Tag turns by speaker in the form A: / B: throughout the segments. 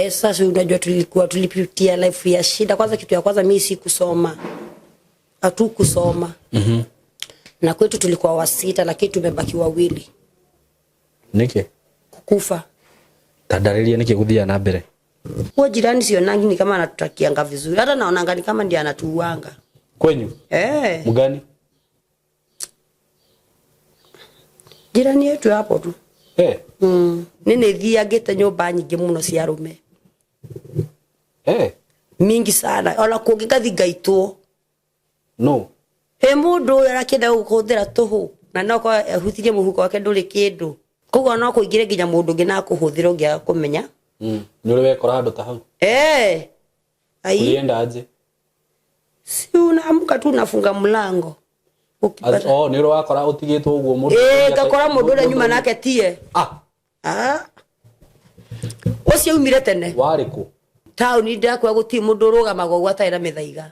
A: Sasa unajua tulipitia life ya shida. Kwanza kitu ya kwanza mimi si kusoma. Hatukusoma. Na kwetu tulikuwa wasita lakini tumebaki wawili.
B: Niki?
A: Kukufa.
B: Tadariria niki kuthia na mbere.
A: Kwa jirani sionangi ni kama anatutakianga vizuri. Hata naonanga ni kama ndiye anatuuanga.
B: Kwenyu? Mugani?
A: Jirani yetu hapo tu. Nene thia gete nyumba nyingi muno cia arume. Mingi sana. Ona kungikathi ngaitwo.
B: No.
A: Mundu arakenda gukuthira tuhu na noko hutirie muhuko wake nduri kindu. Koguo no kuingire nginya mundu ngi na kuhuthira ngia kumenya.
B: Ni uri wekora handu ta hau?
A: Ai.
B: Ulienda aje?
A: Si unaamka tu unafunga mlango.
B: Ukipata. Ni uri wakora utigitwo uguo mundu.
A: Gakora mundu ule nyuma nake tie. Ucio umire tene.
B: Wariku?
A: Town ndakwa guti mundu rugamago gwataira mithaiga.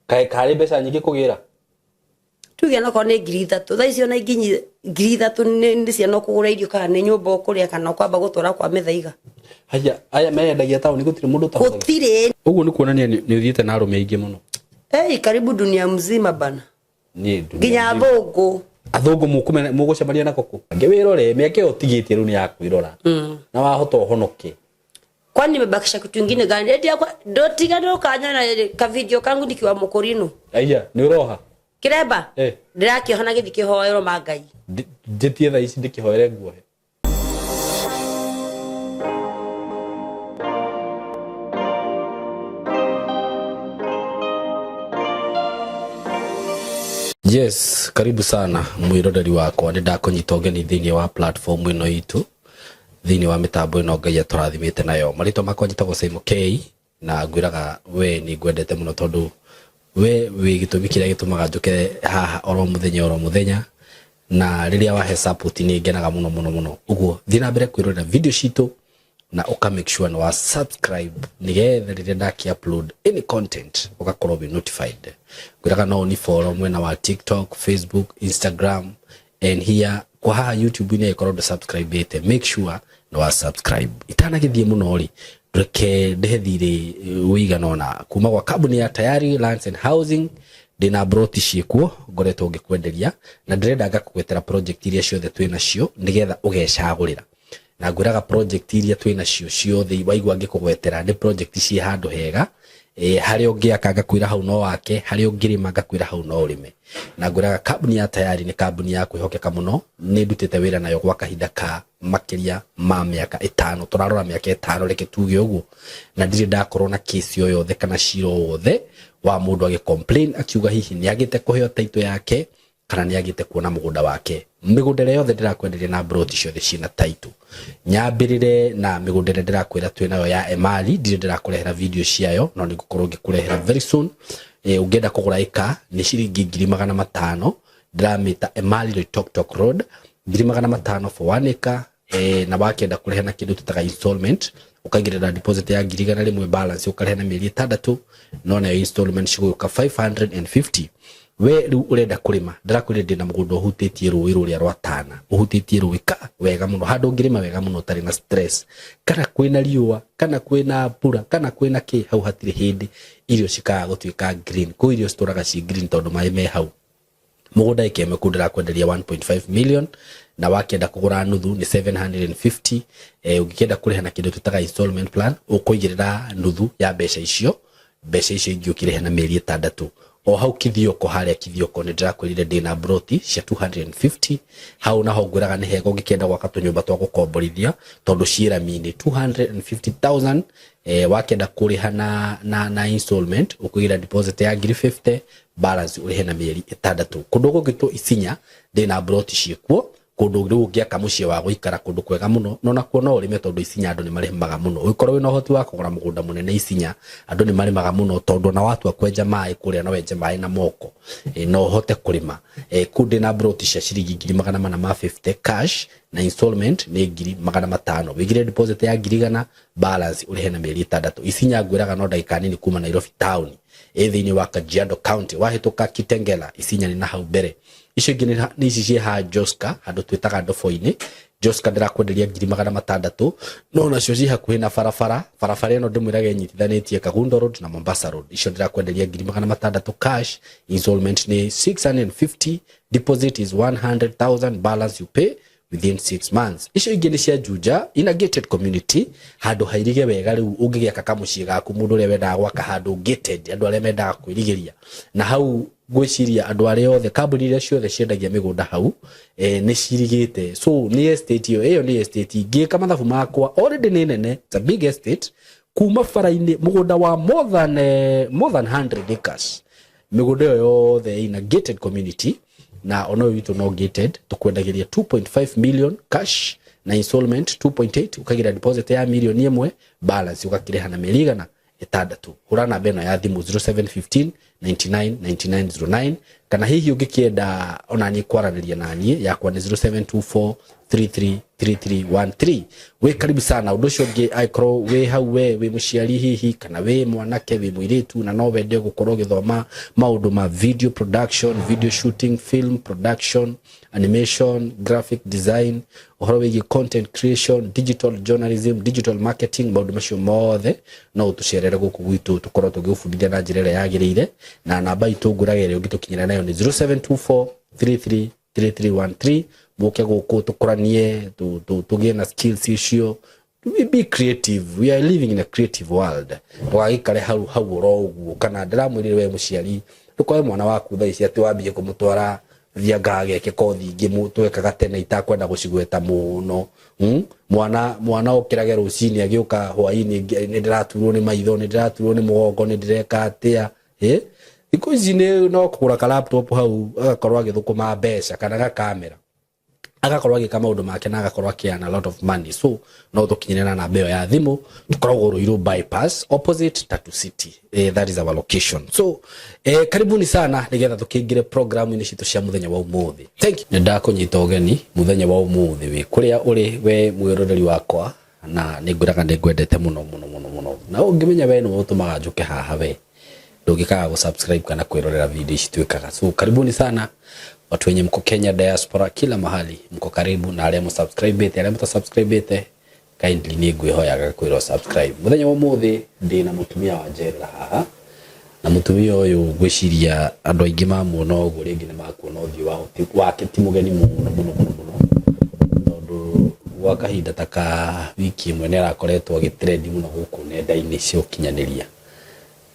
B: Kai kari mbeca nyingi kugira?
A: Tugia no kone ngiri 3. Thaa icio na nginyi ngiri 3 ni cia no kugura irio kana ni nyumba ukuria kana kwamba gutura kwa mithaiga.
B: Aya mendagia tauni gutire mundu ta huyo.
A: Gutire.
B: Uguo ni kuonania ni uthiite na arume aingi muno.
A: Karibu dunia mzima bana.
B: Ni dunia.
A: Ginya athungu.
B: Athungu mugucemania nako ku. Ngewirore miake utigitie ru ni yakwirora. Na wahota honoke.
A: Kwani nimebakisha kitu kingine gani? Eti yako dotiga ndo kanyana ka video kangu nikiwa Mukurino.
B: Aya, ni uroha.
A: Kireba? Ndirakihona githikihoero mangai.
B: Jetie tha ici ndikihoere nguo. Yes, karibu sana mwiroreri wakwa. Ndakonyita ugeni thiini wa platform ino itu. Thiini wa mitambo ino Ngai aturathimite nayo. Marito makwa njitagwo Simon K na ngwiraga we ni ngwendete muno tondu we gitumi kiria gitumaga njuke haha oro muthenya na riria wahe support ni ngenaga muno. Uguo thina mbere kwirorera video citu na uka make sure wa subscribe nigetha riria ndaki upload any content ugakorwo be notified. Ngwiraga no ni follow mwena wa TikTok, Facebook, Instagram and here kwa haha YouTube ni ikorwo subscribe ite. Make sure wa subscribe itana githie muno ri reke ndehithire wiganona kuma kwa kabuni ya Tayari Lands and Housing ndina broti ciekuo ngoretwo ngikwenderia na ndirenda ngakugwetera project iria ciothe twina cio nigetha ugecagurira na ngwiraga project iria twina cio ciothe waigwa ngikugwetera ni project ci handu hega hari ungiaka ngakwira hau no wake hari ungirima ngakwira hau no urime na ngwiraga kabuni ya Tayari ni kabuni ya kwihokeka muno ni ndutite wira nayo gwa kahinda ka makiria ma miaka 5 turarora miaka 5 reke tuge uguo na ndiri ndakorwo na case yothe kana ciro wothe wa mundu agi complain akiuga hihi ni agite kuheo taito yake kana ni agite kuona mugunda wake. Migundere yothe ndirakwenderia na broti ciothe cina taito nyambirire na migundere ndirakwira twinayo ya Emali ndiri ndirakurehera video ciayo no nigukorwo ngikurehera very soon. Ungenda kugura ika ni ciringi 500 ndiramita Emali Loitoktok Road 500 for 1 acre. Na wakenda kurehana kindu tutaga installment ukagirira deposit ya 1,000 balance ukarehana mieri 6 no na installment ciguka 550. We riu urenda kurima ndirakwire ndina mugundo hutitie ruwi ruria rwa Tana uhutitie ruwika wega muno handu ngirima wega muno tari na stress kana kwina riua kana kwina pura kana kwina ki hau hatire hindi irio cikaga gutwika green ku irio storaga ci green tondu mai me hau mugunda ikeme kundira kwenderia 1.5 million na wakenda kugura nuthu ni 750. Ungikenda kurehana kindu tutaga installment plan ukuigirira nuthu ya mbeca icio ingi ukirehana mieri 6 o hau kithioko haria kithioko ni ndirakwirire ndina broti cia 250 hau naho ngwiraga ni hego ngikenda gwaka tunyumba twa gukomborithia tondu ciira mini 250,000. Wakenda kurihana na installment ukugira deposit ya 50 balance urihena mieri 6 kundu gugitwo Isinya ndina broti ciekuo kundu riu ngiaka mucie wa guikara kundu kwega muno no nakuo no urime tondu Isinya andu ni marimaga muno ukorwo wina uhoti wa kugura mugunda munene Isinya andu ni marimaga muno tondu na watu akwenja mai kuria no wenje mai na moko no hote kurima kundi na broti cia ciringi 450 cash na installment ni 500 wigire deposit ya 1,000 balance urihena mieri 6. Isinya ngwiraga no ndaika nini kuma Nairobi town thiini wa Kajiado County wahituka Kitengela Isinya ni na hau mbere icio ingĩ nĩ ici cie ha Joska handũ twĩtaga Ndobo-inĩ. Joska ndirakwenderia 600 no nacio ci hakuhĩ na barabara ĩno ndĩmwĩrage nyitithanĩtie Kagundo Road na Mombasa Road. Icio ndirakwenderia 600 cash, installment ni 650, deposit is 100,000, balance you pay within 6 months. Icio ingĩ nĩ cia Juja in a gated community, handũ hairige wega. Rĩu ũngĩgĩaka kamuciĩ gaku mũndũ ũrĩa wendaga gwaka handũ gated, andũ arĩa mendaga kwĩrigĩria, na hau gwĩciria andũ arĩa othe kambuni iria ciothe ciendagia mĩgũnda hau nĩ cirigĩte. So nĩ estate ĩyo nĩ estate ngĩka mathabu makwa already nĩ nene, it's a big estate, kuma bara-inĩ mũgũnda wa more than 100 acres. Mĩgũnda ĩyo yothe in a gated community, na ono witũ no gated, tukwendagĩria 2.5 million cash na installment 2.8, ukagira deposit ya milioni 1, balance ukakĩrĩha na mĩeri 6. Hũra namba ĩno ya thimũ 0715 99 9909, kana hihi ũngĩkĩenda ona niĩ kwaranĩria na niĩ yakwa nĩ 0724 333313. We karibu sana. Ũndũ ũcio ũngĩ aikoro we hau we mũciari hihi kana we mwanake we mũirĩtu na no wende gũkorwo gĩthoma maũndũ ma video production, video shooting, film production, animation, graphic design, ũhoro wĩgiĩ content creation, digital journalism, digital marketing, maũndũ macio mothe no ũtũcerere gũkũ gwitũ tũkorwo tũgĩbundithia na njĩra ĩrĩa yagĩrĩire. Na namba itũ ngũrage ĩrĩa ũngĩtũkinyĩra nayo nĩ 0724 333313. Moke gũkũ tũkoranie tũgĩe na skills icio. Be creative. We are living in a creative world. Ndũgagĩkare hau ũro ũguo, kana ndĩramwĩrire we mũciari ndũkoe mwana waku thaa ici atĩ wambie kũmũtwara thianga ageke kothi ingĩ twekaga tene itakwenda gũcigweta mũno. Mwana okĩrage rũcinĩ agĩũka hwaĩ-inĩ nĩ ndĩraturwo nĩ maitho, nĩ ndĩraturwo nĩ mũgongo, nĩ ndĩreka atĩa. Thikũ ici no kũgũra ka laptop hau agakorwo agĩthũkũma mbeca kana ga kamera, agakorwo agĩka maũndũ make na agakorwo akĩana a lot of money. So no tũkinyĩre na namba ĩyo ya thimũ, tũkoragwo Ruiru bypass opposite Tatu City. That is our location. So karibuni sana nĩgetha tũkĩingĩre programu-inĩ citũ cia mũthenya wa ũmũthĩ. Thank you. Nĩ ndakũnyita ũgeni mũthenya wa ũmũthĩ wĩ kũrĩa ũrĩ we mwĩroreri wakwa, na nĩngwĩraga nĩngwendete mũno. Na ũngĩmenya we nĩ ũtũmaga njũke haha we ndũngĩkaga gũsubscribe kana kwĩrorera video ici twĩkaga. So karibuni sana watu wenye mko Kenya diaspora, kila mahali mko karibu, na arĩa mũsubscribe-ĩte, arĩa mũtasubscribe-ĩte kindly nĩ ngwĩhoyaga kwĩrwo subscribe. Mũthenya wa ũmũthĩ ndĩ na mũtumia wa Njera haha, na mũtumia ũyũ ngwĩciria andũ aingĩ mamuona ũguo rĩngĩ nĩ makuona ũthiũ wake ti mũgeni mũno, tondũ gwa kahinda ta ka wiki ĩmwe nĩ arakoretwo agĩtrend mũno gũkũ nenda-inĩ cia ũkinyanĩria,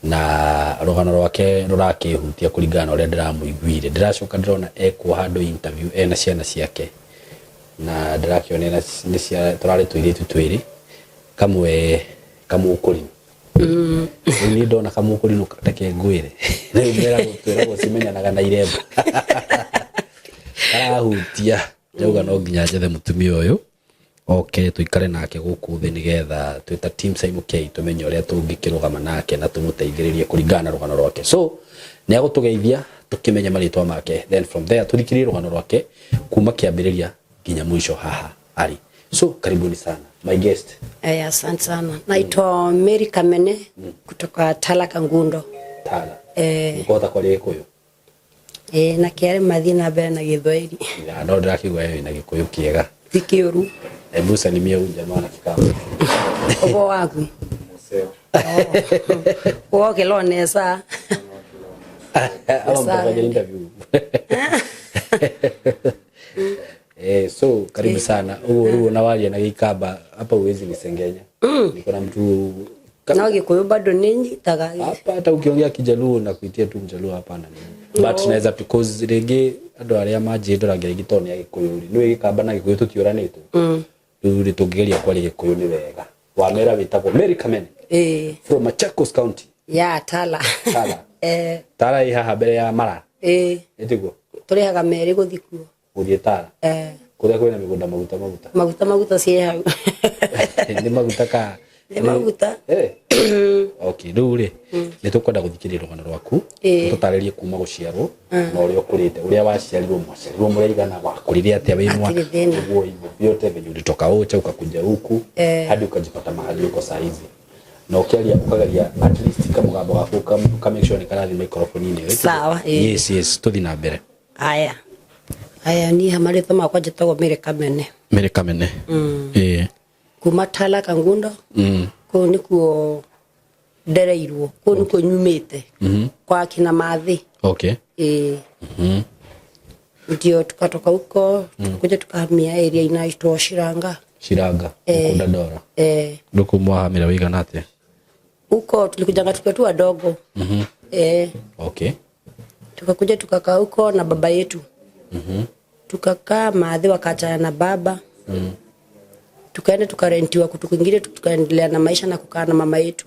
B: na rũgano rwake rũrakĩhutia kũringana na ũrĩa ndĩramũiguire. Ndĩracoka ndĩrona ekwo handũ interview ena ciana ciake, na ndĩrakĩona nĩ cia tũrarĩ tũirĩtu twĩrĩ, kamwe kamũkũri. Nĩ ndona kamũkũri no katake ngwĩre rĩu mbera gũtwĩra cimenyanaga na irembo arahutia. Njauga no nginya njethe mũtumia ũyũ oke tuikare nake gũkũ thĩ nĩgetha twĩta team Simon K tumenye ũrĩa tũngĩkĩrũgama nake na tũmũteithĩrĩrie kũringana na rũgano rwake. So nĩ agũtũgeithia tũkĩmenya marĩtwa make, then from there tũthikĩrĩrie rũgano rwake kuma kĩambĩrĩria nginya mwisho haha arĩ. So karibuni sana my guest.
A: Asante sana. Naitwa Mary Kamene kutoka Tala Kangundo.
B: Tala. Mkota kwa Gĩkũyũ.
A: Na kĩarĩ mathina mbere na Gĩthwaĩri.
B: Ya no ndĩrakĩigua wewe na Gĩkũyũ kĩega.
A: Tikĩũru.
B: Hebu salimia huyu jamaa na kikao.
A: Obo waku. Museo. Kwa kilo nesa.
B: Au mpaka interview. So karibu sana. Huo na wali na Gĩkamba hapa uwezi nisengenya. Niko na mtu
A: na Gĩkũyũ bado ninyi tagagi.
B: Hapa hata ukiongea Kijaluo na kuitia tu Mjaluo hapana nini. But naweza because rege andũ arĩa manjĩndũragira gĩtoni ya Gĩkũyũ nĩ Gĩkamba na Gĩkũyũ tũtiũranĩtwo. Rĩu tũngĩgeria kwaria Gĩkũyũ nĩ wega. Wamera wĩtagwo Mary Kamene. From Machakos County.
A: Ya Tala.
B: Tala. Tala ĩ haha mbere ya Mara. Nĩtiguo.
A: Tũrĩhaga merĩ gũthiĩ kuo.
B: Gũthiĩ Tala. Kũrĩa kwĩna mĩgũnda maguta
A: ciĩ hau.
B: Nĩ maguta ka.
A: Nĩ maguta.
B: Okay, rĩu rĩ nĩ tũkwenda gũthikĩrĩria rũgano rwaku, tũtarĩrie kuma gũciarwo na ũrĩa ũkũrĩte, ũrĩa waciarirwo mũigana wakũrĩre atĩa wĩ mwana, ũguo vyote venye ulitoka wote ukakuja huku hadi ukajipata mahali uko saa hizi. Na ukialia ukagaria at least kama mũgambo waku ka make sure ni karathi microphone-inĩ.
A: Sawa.
B: Yes, tuthi na mbere.
A: Aya. Aya ni hamari thoma kwa jitagwo Mary Kamene.
B: Mary Kamene.
A: Kuma Tala Kangundo. Ko nikuo ndereirwo. Ko nikuo nyumite. Kwa kina Mathi.
B: Okay.
A: Ndio tukatoka huko, tukakuja tukahamia area inaitwa Shiranga.
B: Shiranga, huko Dandora. Nduku mwahamira wigana atia?
A: Huko tulikuja tukiwa tu wadogo.
B: Okay.
A: Tukakuja tukakaa huko na baba yetu. Tukakaa Mathi wakaachana na baba. Tukaenda tukarentiwa kutu kwingine, tukaendelea na maisha na kukaa na mama yetu.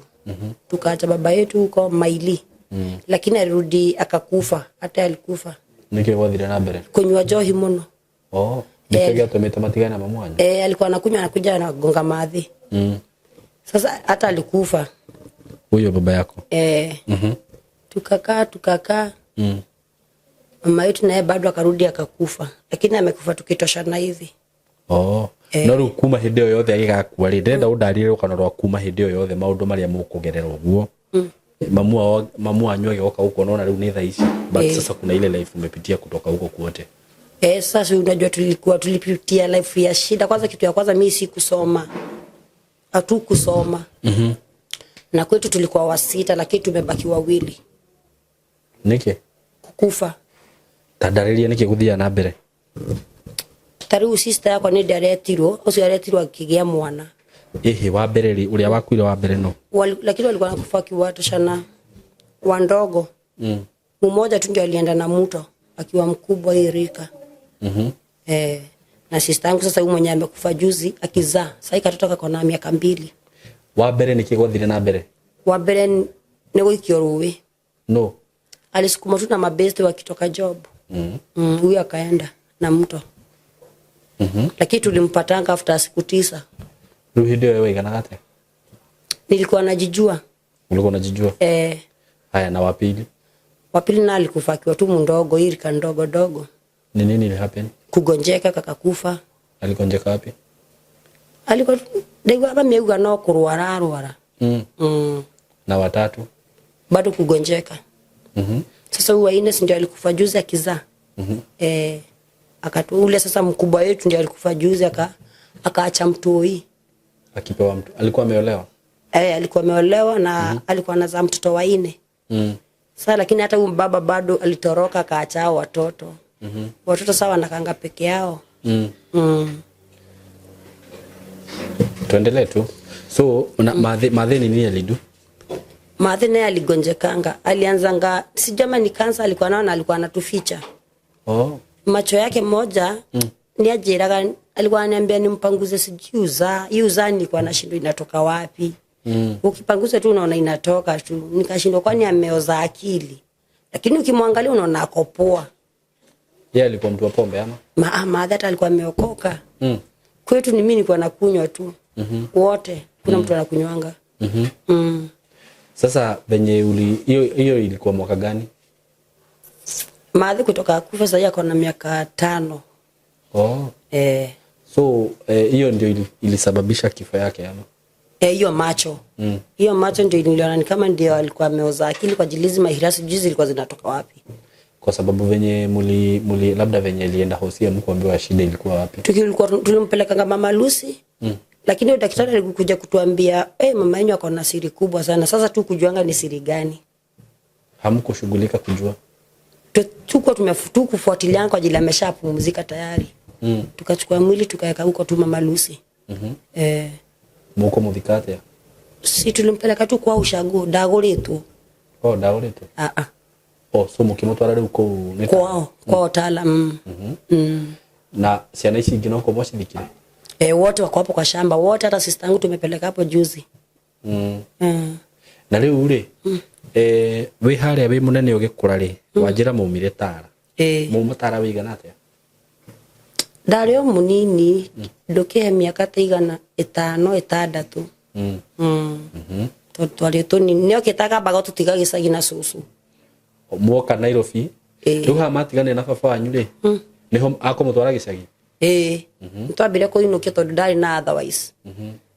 A: Tukaacha baba yetu huko Maili. Lakini alirudi akakufa, hata alikufa.
B: Niki wathire na mbere? Kunywa
A: njohi muno.
B: Niki atumite matigana mama wanyu?
A: Alikuwa anakunywa anakuja na gonga Mathi. Sasa hata alikufa.
B: Huyo baba yako?
A: Tukakaa. Mama yetu naye bado akarudi akakufa. Lakini amekufa tukitoshana hivi.
B: No kuma hindi yo yothe agigakua ri ndenda undarire ukanarwa kuma hindi yo yothe maundu maria mukugerera uguo. Mamu wanyu agoka huko naona leo ni thaici. But sasa kuna ile life umepitia kutoka huko kwote.
A: Sasa unajua tulipitia life ya shida. Kwanza kitu ya kwanza mimi sikusoma. Hatukusoma. Na kwetu tulikuwa wasita lakini tumebaki wawili.
B: Niki?
A: Kukufa.
B: Tandariria niki guthia na mbere?
A: Tariu sister yako ni directiro, ucio directiro akigia mwana.
B: Wa mbere ri uria wakuire wa mbere no.
A: Lakini walikuwa nakufa kiwatu sana. Wandogo. Mmoja tu ndio alienda na mto akiwa mkubwa Irika. Na sister yangu sasa mwenye amekufa juzi akizaa. Sasa katotoka kwa miaka 2.
B: Wa mbere niki gwathire na mbere? Wa
A: mbere ni guikio ruwi.
B: No.
A: Alisukuma tu na mabeste wakitoka job. Huyu akaenda na mto. Lakini tulimpatanga after siku 9.
B: Ruhidio wewe ikanagate?
A: Nilikuwa najijua.
B: Ulikuwa unajijua? Haya na wapili?
A: Wapili na alikufa akiwa tu mdogo, Irika ndogo.
B: Ni nini ili happen?
A: Kugonjeka kakakufa.
B: Aligonjeka wapi?
A: Alikuwa ndio ameuga no kurwara.
B: Na watatu?
A: Bado kugonjeka. Sasa huwa Ines ndio alikufa juzi akizaa. Ule sasa mkubwa wetu ndio alikufa juzi akaacha mtoi.
B: Akipewa mtu. Alikuwa ameolewa?
A: Alikuwa ameolewa na alikuwa anazaa mtoto wa 4. Sasa lakini hata huyu baba bado alitoroka akaacha hao watoto. Watoto sawa nakanga peke yao.
B: Tuendelee tu. So Mathi nini alidu?
A: Mathi naye aligonjekanga. Alianzanga sijama ni kansa alikuwa naona alikuwa anatuficha. Macho yake moja ni ajiraga alikuwa ananiambia nimpanguze sijuza. Yuza nilikuwa nashindwa inatoka wapi. Ukipanguza tu unaona inatoka tu. Nikashindwa kwani ameoza akili. Lakini ukimwangalia unaona akopoa.
B: Yeye alikuwa mtu wa pombe ama?
A: Mathi hata alikuwa ameokoka. Kwetu ni mimi nilikuwa nakunywa tu. Wote kuna mtu anakunywanga.
B: Sasa venye hiyo ilikuwa mwaka gani?
A: Mathi kutoka kufa sasa yako na miaka 5.
B: So hiyo ndio ilisababisha kifo yake ama?
A: Hiyo macho. Hiyo macho ndio niliona ni kama ndio alikuwa ameoza akili kwa jilizi mahirasi juzi zilikuwa zinatoka wapi?
B: Kwa sababu venye muli labda venye alienda hosia mkuambiwa shida ilikuwa wapi?
A: Tulimpeleka kama Mama Lucy. Lakini daktari alikuja kutuambia mama yenu ako na siri kubwa sana. Sasa tu kujuanga ni siri gani?
B: Hamkushughulika kujua?
A: Tuko kufuatiliana kwa ajili ameshapumzika tayari. Tukachukua mwili tukaweka huko tu Mama Lucy.
B: Muko muthikate?
A: Si tulimpeleka tu kwa ushago dagoretu.
B: Dagoretu? So mukimutwara riu ko
A: kwa Otala.
B: Na ciana ici ingĩ no ko mwacithikire?
A: Wote wako hapo kwa shamba, wote hata sister yangu tumepeleka hapo juzi.
B: Na riu ri we haria we munene ugikura ri wanjira muumire Tara. Mumutara wigana atia?
A: Dario munini ndukihe miaka taigana 5 6. Twari tunini nio kitaga bago tutiga gicagi na susu.
B: Mwoka Nairobi? Riu ha matigane na baba wanyu ri? Niho akomutwara gicagi? Twambire kuinukia tondu ndari na otherwise.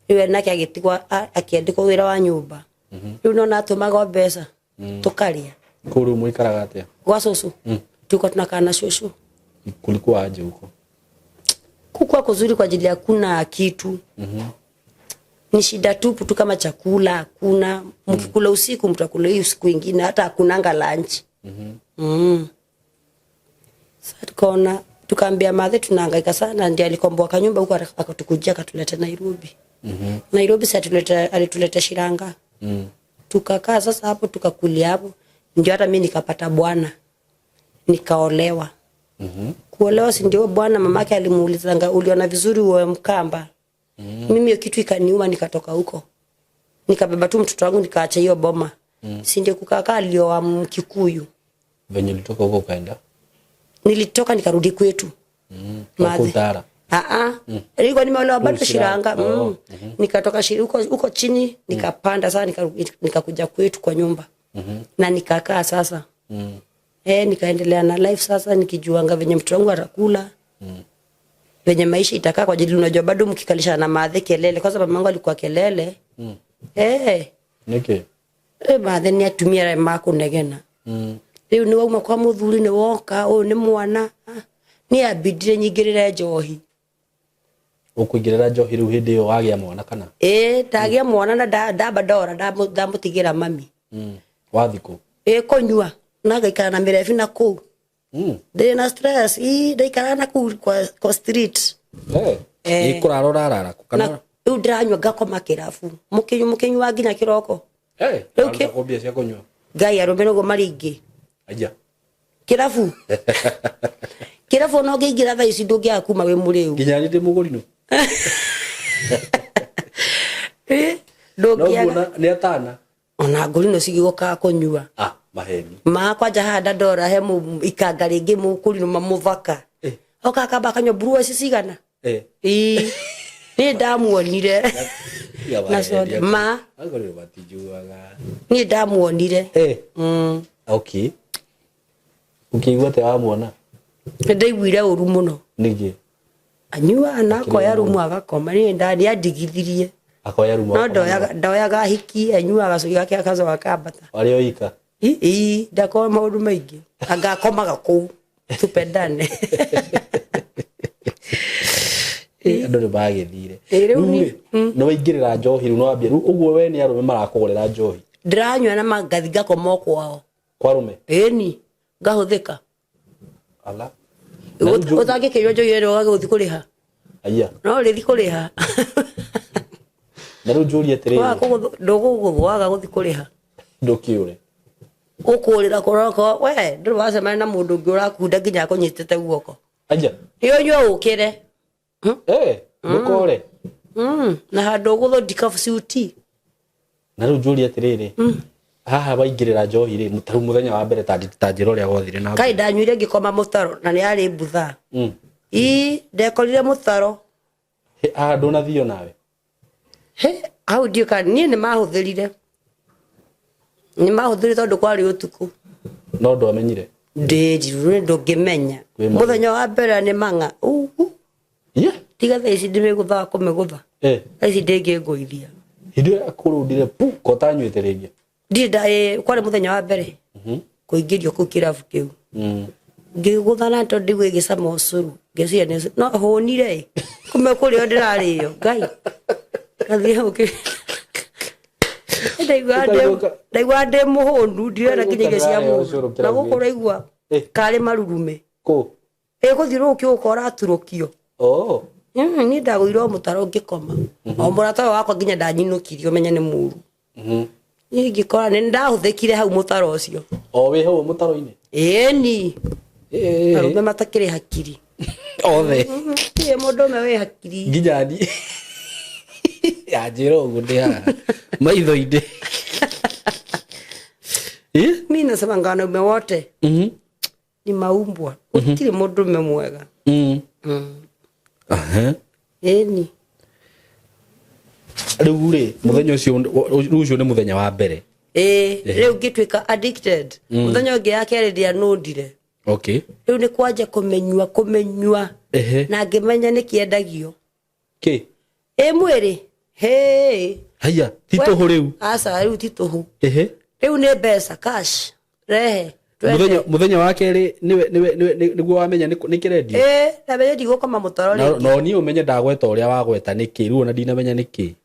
B: Riu nake agitigwa akiandikwo wira wa nyumba. Riu no natumaga mbeca tukaria. Kuru muikaraga atia?
A: Gwa susu. Tuko tunakana susu.
B: Kulikuwa aje huko?
A: Kukua kuzuri kwa ajili hakuna kitu. Ni shida tupu tu kama chakula hakuna. Mkikula usiku mtakula hiyo siku nyingine hata hakunanga lunch. Sasa tukaambia madhe tunahangaika sana, ndiye alikomboa kanyumba huko akatukujia akatuleta Nairobi. Nairobi sasa alituleta Shiranga. Tukakaa sasa hapo tukakulia hapo. Ndio hata mimi nikapata bwana. Nikaolewa. Kuolewa si ndio bwana mamake alimuulizanga uliona vizuri uwe Mkamba. Mimi hiyo kitu ikaniuma nikatoka huko. Nikabeba tu mtoto wangu nikaacha hiyo boma. Si ndio kukaa alioa Mkikuyu.
B: Venye ulitoka huko ukaenda?
A: Nilitoka nikarudi kwetu.
B: Makutara.
A: Nilikuwa nimeolewa bado Shiranga. Nikatoka huko chini nikapanda sasa nikakuja kwetu kwa nyumba. Na nikakaa sasa. Nikaendelea na life sasa nikijuanga venye mtoto wangu atakula. Venye maisha itakaa kwa ajili unajua bado mkikalisha na madhe kelele kwa sababu mamangu alikuwa kelele.
B: Niki.
A: Madhe ni atumia rema kunegena. Riu ni wauma kwa muthuri ni woka ni mwana ni abidire nyingirire njohi.
B: Ukuingirira njohi riu hindi yo wagia mwana kana?
A: Ndagia mwana na ndamba ndora ndamutigira mami.
B: Wathiku.
A: Konyua na gaikara na mirefi na kuu. Ndĩ na stress ndaikara na kuu kwa street.
B: Ikurarora rara
A: kana riu ndiranyua ngakoma kirabu mukinyua nginya kiroko.
B: Ngakobia cia kunyua.
A: Ngai arumeno go maringi.
B: Aja.
A: Kirabu. Kirabu no ngigira thaa ici ndungia kuma we muriu.
B: Nginya ndi mugurino.
A: Ndungia.
B: Ni atana.
A: Ona ngurino cigigoka kunyua.
B: Maheni.
A: Kwanja handa ndora he ikanga ringi mukurino mamuvaka. Oka kaba kanyo brua cicigana. Ni ndamuonire. Na soda
B: agorero batijuaga.
A: Ni ndamuonire.
B: Okay. Ukigwa te wamuona.
A: Ndaiguire uru muno.
B: Nigi.
A: Anyua anakoya rumu agakoma ni ndani adigithirie.
B: Akoya rumu.
A: No ndoyaga hiki anyua agacugi gake akacoka akambata.
B: Wari oika.
A: Ndakoma maundu maingi. Agakomaga kuu. Tupendane.
B: Andu ni bagithire. No waingirira njohi no wambia ru uguo we ni arume marakugurira njohi.
A: Ndiranyua na mangathi ngakoma kwao.
B: Kwa rume?
A: Ni ngahuthika.
B: Ala.
A: Utangikirwo njohi ero gaguthi kuriha.
B: Aya.
A: No rithi kuriha.
B: Na ru njuri atiriri.
A: Nduguguthwaga guthi kuriha.
B: Ndukiure.
A: Ukurira koroko we ndu wacemana na mundu ngi urakunda nginya kunyitete guoko.
B: Aja.
A: Iyo nyo ukire.
B: Mukore.
A: Na handu guthondika ciuti.
B: Na ru njuri atiriri. Haha baingirira njohi ri mutaru muthenya wa mbere tanjiro ria gothire na.
A: Kai ndanyuire ngikoma mutaro na ni ari butha. Ndekorire mutaro.
B: Ndona thio nawe.
A: Au ndio ni mahuthirire. Ni mahuthiri tondu kwari utuku.
B: No ndo amenyire.
A: Ndirire ndungimenya. Muthenya wa mbere ni manga. Tiga thaa ici ndimigutha kumigutha. Ici ndingi nguithia.
B: Hindi akurundire pu kotanyuite ringi.
A: Ndida kwari muthenya wa mbere. Kuingirio ku kirabu kiu. Ngiguthana tondu ndigwe gicama ucuru. Ngeciria no honire. Kume kurio ndirario. Ngai. Kathia uki. Ndaigua ndi muhundu ndirera nginya cia mundu na gukura igua kari marurume
B: ku
A: guthiruki ukora aturukio ni ndaguirwo mutaro ngikoma o murata wakwa nginya ndanyinukirio menya ni muru ni ngikora ni ndahuthikire hau mutaro ucio
B: wi hau mutaro-ini
A: ni arume matakire hakiri
B: othe
A: mundu me wi hakiri
B: nginya ni ya jiro gundi ha maitho inde
A: mimi nasema ngano me wote ni maumbwa utire mundu me mwega ni
B: riu muthenya ucio ni muthenya wa mbere
A: riu ngitwika addicted muthenya ungi yake ndia nundire riu ni kwanja kumenyua na ngimenya ni kiendagio mwiri
B: haya tituhu riu
A: riu tituhu riu ni mbeca cash rehe
B: muthenya wake ri niguo wamenya ni kiredio
A: na bele digo kama mutoro ri
B: no ni umenye ndagweta uria wagweta niki riu na ndinamenya niki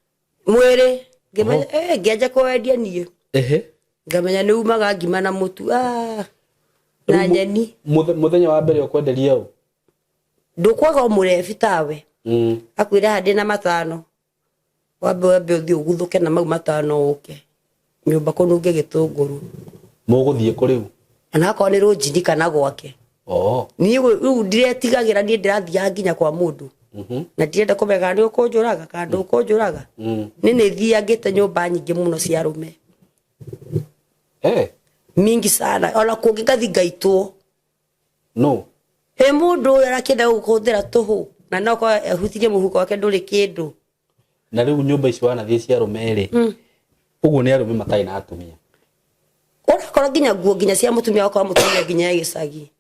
A: mwere ngemenya ngeja kwendia nie ngamenya ni umaga ngima na mutu na nyeni
B: muthenya wa mbere ukwenderia u
A: ndukwaga murebi tawe akwira hande na matano wambe uthi uguthuke na mau matano uke nyumba kununge gitunguru
B: muguthie kuriu
A: ana ko ni rujini kana gwake ni riu ndiretigagira ni ndirathia nginya kwa mundu na ndirenda kumega ni ukunjuraga kandu ukunjuraga ni thiagite nyumba nyingi muno cia rume mingi sana ona kungi gathi gaitwo
B: no
A: mundu arakenda gukuthira tuhu na noko ehutirie muhuko wake nduri kindu
B: na riu nyumba icio wana thie cia rume ri uguo ni arume matai na atumia
A: kora ginya guo ginya cia mutumia wakwa mutumia ginya gicagi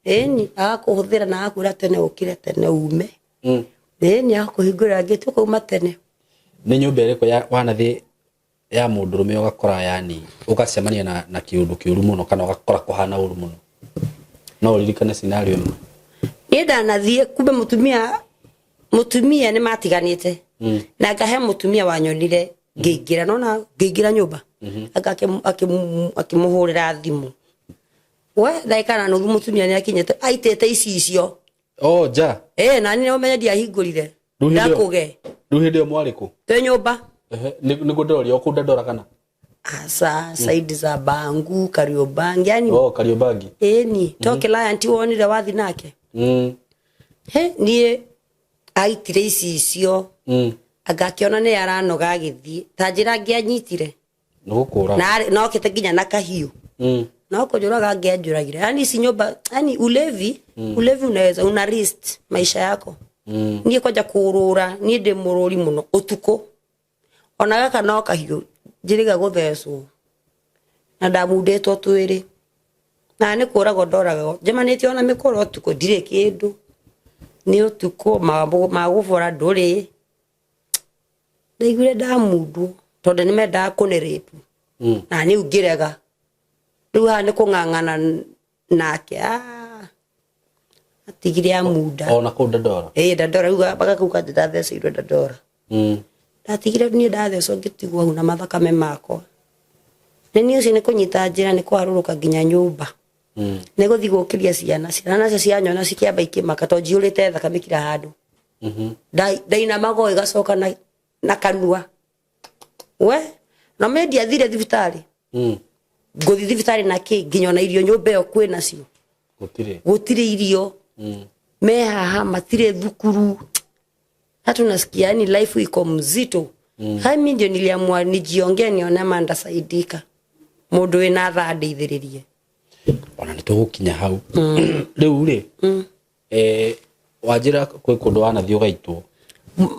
A: ni akuhuthira na akura tene ukire tene ume ni akuhingura gitu kuma tene
B: ni nyumba iri ko ya wana thie ya mundurume ugakora yani ugacemania na kiundu kiuru muno kana ugakora kuhana uru muno no ririkane scenario ino
A: ni ndanathie kumbe mutumia ni matiganite na ngahe mutumia wanyonire ngigira nona ngigira nyumba akimuhurira thimu we ndaikana no mutumia ni akinyete aitete icio
B: ja
A: na ni umenya dia hingurire ndakuge
B: riu hindi mwariku
A: te nyumba
B: ni gudori okunda ndora kana
A: side za Bangu Kariobangi yani
B: Kariobangi
A: ni toke client wonire wathi nake ni aitire icio agakiona ni aranoga agithii tanjira ngianyitire
B: nugukura
A: no kete ginya na kahiu no kujuraga ngianjuragire yani si nyumba yani ulevi unaweza una risk maisha yako ni koja kurura ni ndi mururi muno utuko onaga kana kahiu njiriga guthecwo na ndamundetwo twiri na ni kurago ndoraga jemanite ona mikoro utuko ndire kindu ni utuko maguvora nduri ndaigure ndamundu tondu ni menda kuniritu na ni ungirega riu ha ni kungangana nake atigire amuda
B: ona kunda ndora
A: ndandora riu bagakuka ndatheceirwe ndandora ndatigire ni ndathecwo ngitigwo hau na mathakame makwa ni ucio ni kunyita njira ni kwaruruka nginya nyumba ni guthi gukiria ciana nacio cianyona cikiamba ikimaka to njiurite thakame kira handu ndaina mago igacoka na kanua we na media thire thibitari nguthi thibitari na ki nginya na irio nyumba yo kwina cio gutire irio me haha matire thukuru hata unasikia ni life iko mzito mimi ndio niliamua nijiongea nione manda saidika mundu wina tha ndeithiririe
B: ona nitugukinya hau riu ri wajira kwi kundu wana thio gaitwo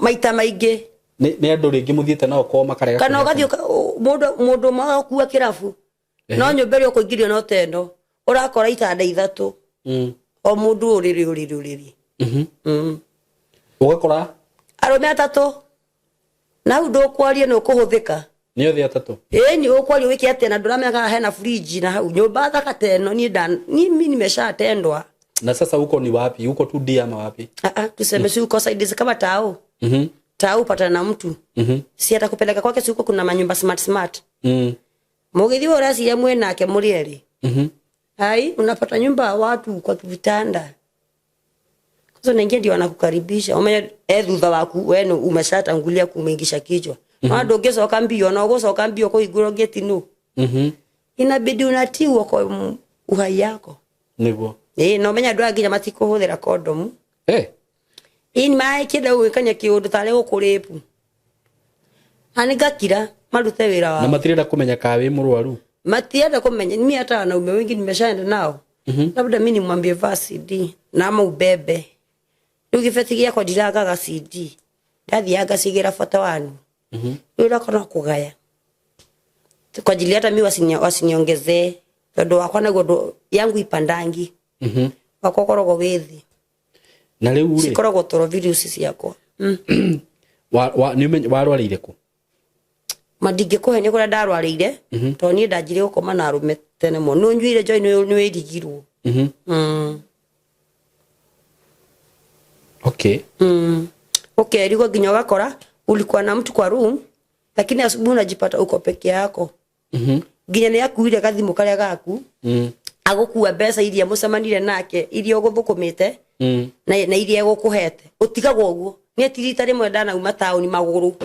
A: maita maingi
B: ni andu ringi muthiete nao ko makarega
A: kana ugathio mundu magakua kirafu no nyumbere ukuingirio no tendo urakora itanda ithatu o mundu uriri
B: ugakora
A: arume atatu na ndu kwaria no kuhuthika
B: ni othe atatu
A: ni ukwaria wiki ate na nduramega hena fridge na hau nyumba thaka teno ni mimi nimeshatendwa
B: na sasa huko ni wapi huko tu dia ama wapi
A: tuseme si uko side kama tao tao pata na mtu si atakupeleka kwake si huko kuna manyumba smart mugithi orasi ya mwe nake murieri hai unapata nyumba watu kwa vitanda kwa ningine ndio wanakukaribisha umenye thutha waku wenu umeshatangulia kumingisha kichwa na ndongezo kambio na ugoso kambio ko iguro geti no inabidi unatiwa kwa uhai yako
B: niguo
A: no menya ndwa nginya matiko huthira condom ini mai kida wikanya kiundu tare gukuripu ani gakira marute wira wa
B: na matirenda kumenya ka wi murwaru
A: matienda kumenya mimi hata na ume wengi nimeshaenda nao labda mimi nimwambie CD na ama ubebe ukifetigia kwa diraga ga CD ndathi yaga sigira foto wanu ila kana kugaya kwa ajili hata mimi wasiniongezee ndo wakwa na godo yangu ipandangi wakokorogo withi
B: na riu ri
A: sikorogo toro virus ciakwa
B: ni warwarire ku
A: madige ko hene kura ndarwarire to ni ndajire gukoma na arume tene mo no nyuire joy no erigirwo
B: okay
A: okay liko ginya wakora ulikuwa na mtu kwa room lakini asubuhi unajipata uko peke yako ginya ni akuire kathimu karia gaku agukua mbeca iria mucemanire nake iria uguthukumite na iria gukuhete utigaga uguo ni atirita rimwe ndana uma tauni maguru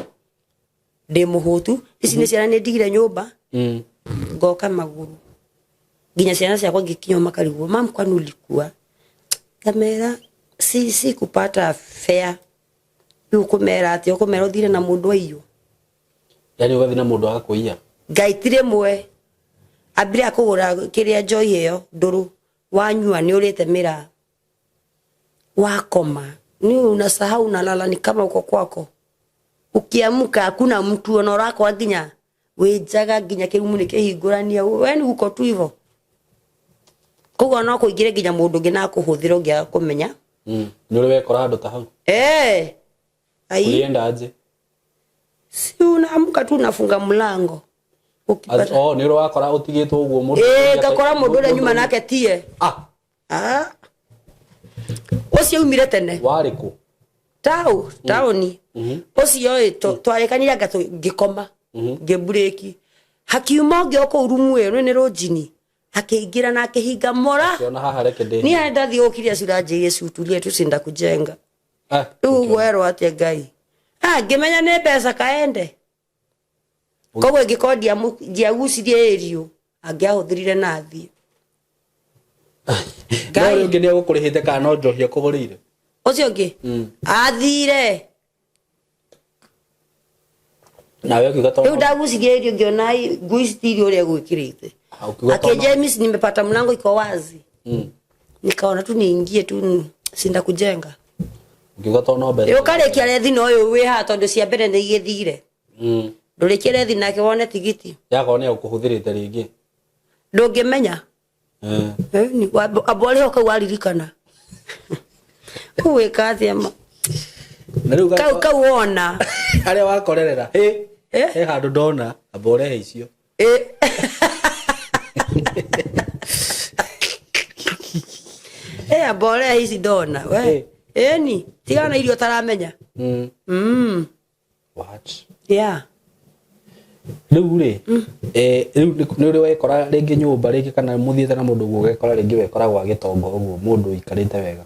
A: ndi muhutu ici ni ciana ni ndigire nyumba ngoka maguru ginya ciana ciakwa ngikinya makarigwo mam kwani ulikuwa kamera si kupata fare ukumera ati ukumera uthire na mundu aiyo
B: yani ugathi na mundu akakuia
A: ngaitire mwe abire akugura kiria joy iyo nduru wanyua ni urite mira wakoma ni unasahau unalala ni kama uko kwako ukiamka hakuna mtu onorako nginya wijaga nginya kirumu ni kihingurania weni uko tu hivyo kugo no kuigire nginya mundu ngina kuhuthira ngia kumenya
B: ni uri wekora andu ta hau
A: ai
B: ulienda aje
A: si unaamka tu unafunga mlango
B: ukipata ni uri wakora utigitwo uguo mundu
A: gakora mundu ule nyuma nake tie ucio umire tene
B: wariku
A: tauni ucio twarekanira gato ngikoma ngebureki hakiuma ngoko urumu ero ni rojini akiingira na akihinga mora
B: kiona haha reke ndi
A: ni enda thi ukiria suraje Yesu tulie tusinda kujenga ugwero atia Ngai ngimenya ni pesa kaende kogo ngikodia ngiagucirie erio angiahuthirire nathi
B: Ngai ungi ni gukurihite kana njohia kugurire
A: ucio ngi athire
B: nawe ukigato
A: leo ndagucirie erio ngiona ngui stili ule gwikirite ake James nimepata mlango iko wazi nikaona tu niingie tu sinda kujenga
B: ukigato no be
A: yo kale kiarethi no yo we ha tondu cia mbere ni igithire nduri kiarethi nake wone tigiti
B: yako ni ukuhuthirite ringi
A: ndungimenya ni abole ho kawaririkana uwe kathi ama
B: na
A: kau wona
B: aria wakorerera handu ndona abore icio
A: abore hizi ndona we ni tigana irio taramenya
B: what riu ri ni uri wekora ringi nyumba ringi kana muthiete na mundu gugekora ringi wekora gwa gitongo uguo mundu ikarite wega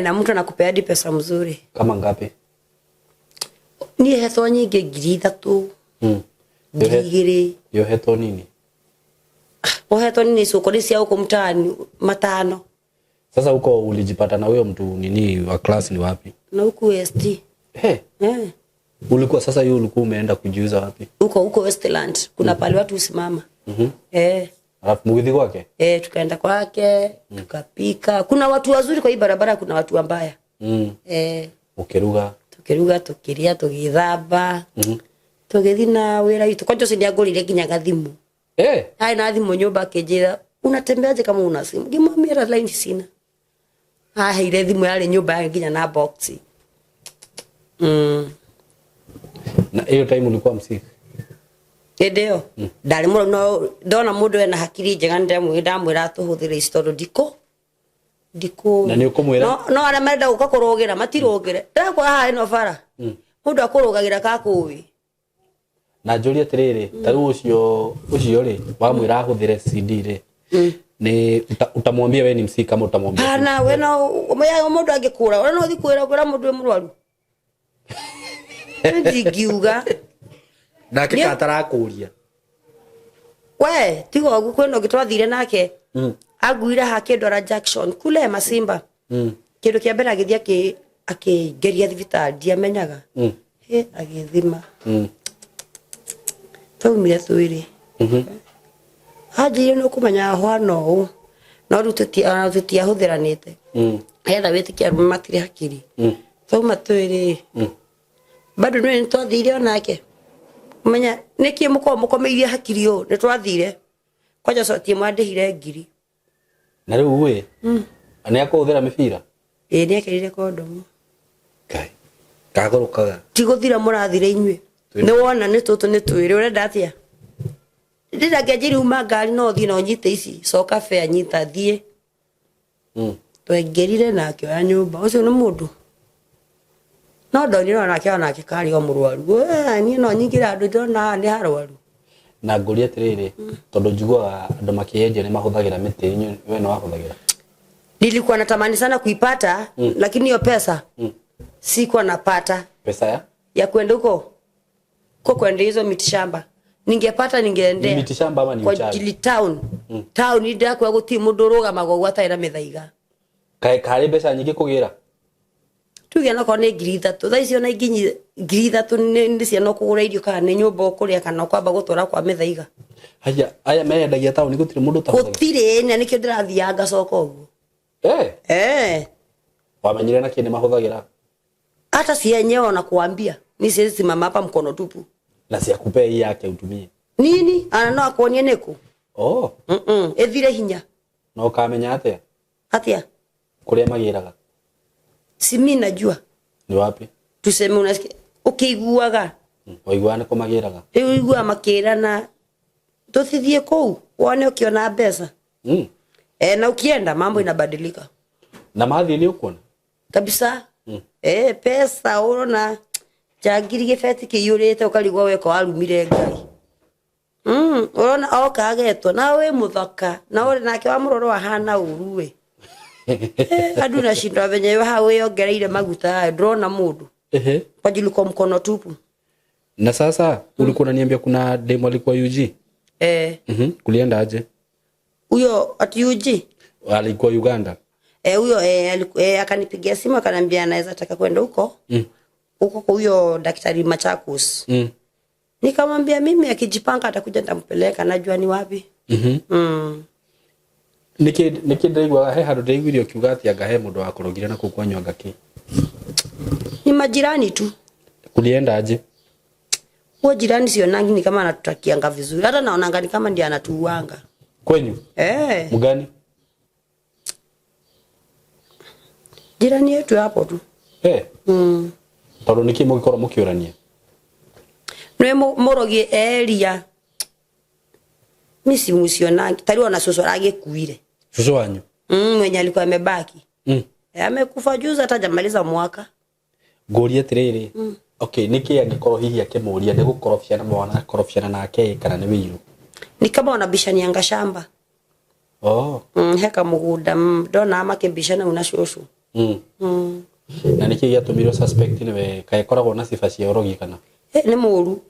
A: na mtu anakupea hadi pesa mzuri
B: kama ngapi
A: ni hetho nyingi 3,000 ngiri
B: yo hetho nini
A: hetho nini sokoni cia uko mtaani 5
B: sasa huko ulijipata na huyo mtu nini wa class ni wapi
A: na huko West
B: ulikuwa sasa hiyo ulikuwa umeenda kujiuza wapi
A: huko Westland kuna pale watu usimama
B: alafu mugithi kwake
A: tukaenda kwake tukapika kuna watu wazuri kwa hii barabara kuna watu wabaya
B: ukiruga
A: tukiria tugithamba tugithina wira itu kwa jose ndiagorire ginya gathimu ai na thimu nyumba akijira unatembeaje kama una simu ngimwambia line sina ile thimu yale nyumba ginya na box
B: na hiyo time ulikuwa msiki
A: ndio ndari no ndona mundu ena hakiri njega ndamwira tuhuthire istoro ndiko
B: na ni ukumwira
A: no ara menda ukakurogira matirogire ndakwa haha ino bara mundu akurogagira kakuwi
B: na njuri atiriri taru ucio ri wamwira ahuthire CD ri ni utamwambia we ni msiki kama utamwambia
A: bana we no mundu angikura ora no thikwira kura mundu murwaru ndigiuga
B: na kikatara kuria
A: we tigo gukwenda gitwathire nake aguira hake Dora Jackson kule Masimba kindu kia mbere agithia akigeria thibitari ndiamenyaga agithima taumire twiri haji no kumenya hwano no rututia huthiranite etha witikia matire hakiri tauma twiri bado no ntwathire onake menya niki mukomeirie hakiri yo nitwathire kwaja sotie mwandihire ngiri
B: na riu we ani akuthira mibira
A: ni akirire kondomu
B: kai kagurukaga
A: tiguthira murathire inywe ni wona ni tutu ni twire urenda atia ndira ngejiri uma ngari no thii no nyite ici coka fea nyita thie twengerire na akioya nyumba ucio ni mundu no ndonire nake onake kari o murwaru ni no nyingira andu ndona ni harwaru
B: na nguri atiriri tondu njiguaga andu makienje ni mahuthagira miti we no wahuthagira
A: nilikuwa natamani sana kuipata lakini hiyo pesa sikuwa napata
B: pesa
A: ya kwenda huko kwenda hizo mitishamba ningepata ningeendea
B: mitishamba ama ni
A: kwa jili town town ndio kwa guti mundu ruga magogwa taira mithaiga
B: kari mbeca nyingi kugira
A: tuge no kone ngiri 3 thaa icio na inginyi ngiri 3 ni cia no kugura irio kana ni nyumba ukuria kana kwamba gutwara kwa mithaiga
B: aya mendagia town gutire mundu ta
A: gutire ni nikio ndirathianga soko uguo
B: wamenyire na kile mahuthagira
A: hata si yenyewe na kuambia ni siwezi mama hapa mkono tupu
B: na si akupe hii yake utumie
A: nini ana no akonie neku ethire hinya
B: no kamenya
A: atia
B: kuria magiraga
A: si mimi najua
B: ni wapi
A: tuseme unasikia ukiguaga
B: waiguana ko magiraga
A: igua makirana tuthithie kou wone ukiona pesa na ukienda mambo inabadilika
B: na mathi ni ukuona
A: kabisa pesa urona jangiri gifeti kiyurite ukarigwa weko arumire ngai urona okagetwo na we muthaka na uri nake wa muroro ahana uruwe adu na shinda venye hawe yongereire maguta drona mundu kwa jiliko mkono tupu
B: na sasa ulikuwa unaniambia kuna demo alikuwa UG kulienda aje
A: huyo ati UG
B: alikuwa Uganda
A: huyo akanipigia simu akaniambia anaweza taka kwenda huko huko kwa huyo daktari Machakos nikamwambia mimi akijipanga atakuja nitampeleka najua ni wapi
B: niki ndaigwa he handu ndaiguire ukiuga ati anga he mundu wa kurugire na kukwanywa ngaki
A: ni majirani tu
B: kulienda aje
A: huo jirani sio nangi ni kama anatutakianga vizuri hata naonanga ni kama ndiye anatuuanga
B: kwenyu mgani
A: jirani yetu hapo tu
B: tondu niki mugikora mukiurania
A: no morogie eria misi musio nangi tari ona soso rage kuire
B: soso wanyu
A: mwenye alikuwa amebaki amekufa juzi hata jamaliza mwaka
B: ngoria tiriri okay niki angikoro hihi akimuria ni gukorofiana mwana korofyana nake kana ni wiru
A: ni kama wanabishanianga shamba heka mugunda ndona makibishana una shosho
B: na niki giatumirwo suspect ni we kai koragwo na sifa cia urogi kana
A: ni muru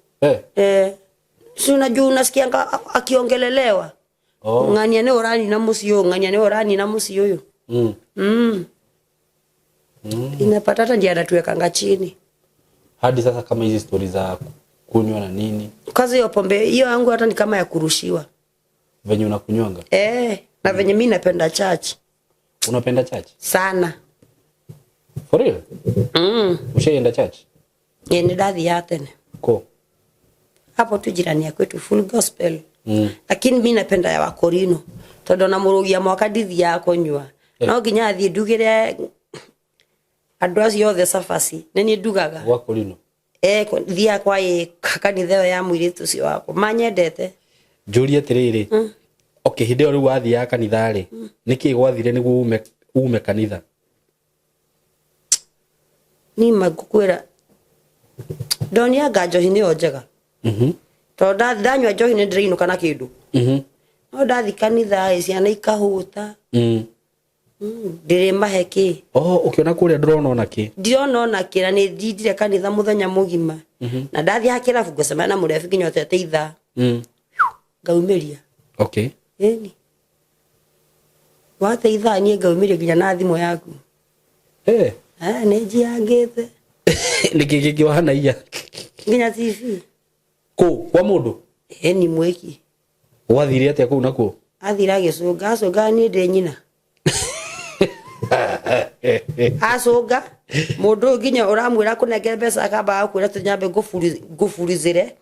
A: si unajua unasikia akiongelelewa ngania ni orani na musio ngania ni orani na musio huyo inapata ndiye anatuwekanga chini
B: hadi sasa kama hizi story za kunywa na nini
A: kazi hiyo pombe hiyo yangu hata ni kama ya kurushiwa
B: venye unakunywanga
A: na venye mimi napenda church
B: unapenda church
A: sana
B: for real ushaenda church
A: ni dadhi yatene hapo tu jirani ya kwetu full gospel lakini mimi napenda ya wakorino tondu na murugia mwaka dithi ya konywa no nginya athie ndugire andu acio othe safasi nini ndugaga
B: wakorino
A: thia kwa kanitha ya mwiritu cio wako manyendete
B: njuria tiriri okay hinde ru wathi ya kanitha ri niki gwathire niguo ume kanitha
A: ni magukwira donia gajo hini ojega to ndanywa njohi ni ndiriinuka na kindu no ndathi kanitha ciana ikahuta ndire maheki
B: ukiona kuria ndrona ona ki
A: ndirona ona ki na ni ndindire kanitha muthenya mugima na ndathi hakira fungo semana murefi kinyotete itha ngaumiria
B: okay
A: ni wate itha ni ngaumiria ginya na thimo yaku ni jiangite
B: niki wahana iya
A: ginya TV
B: kwa mundu
A: ni mweki
B: wathire atia ku nakuo
A: athira gicunga ni ndi nyina asoga mundu nginya uramwira kunengere mbeca akamba akwira tunyambe ngufurizire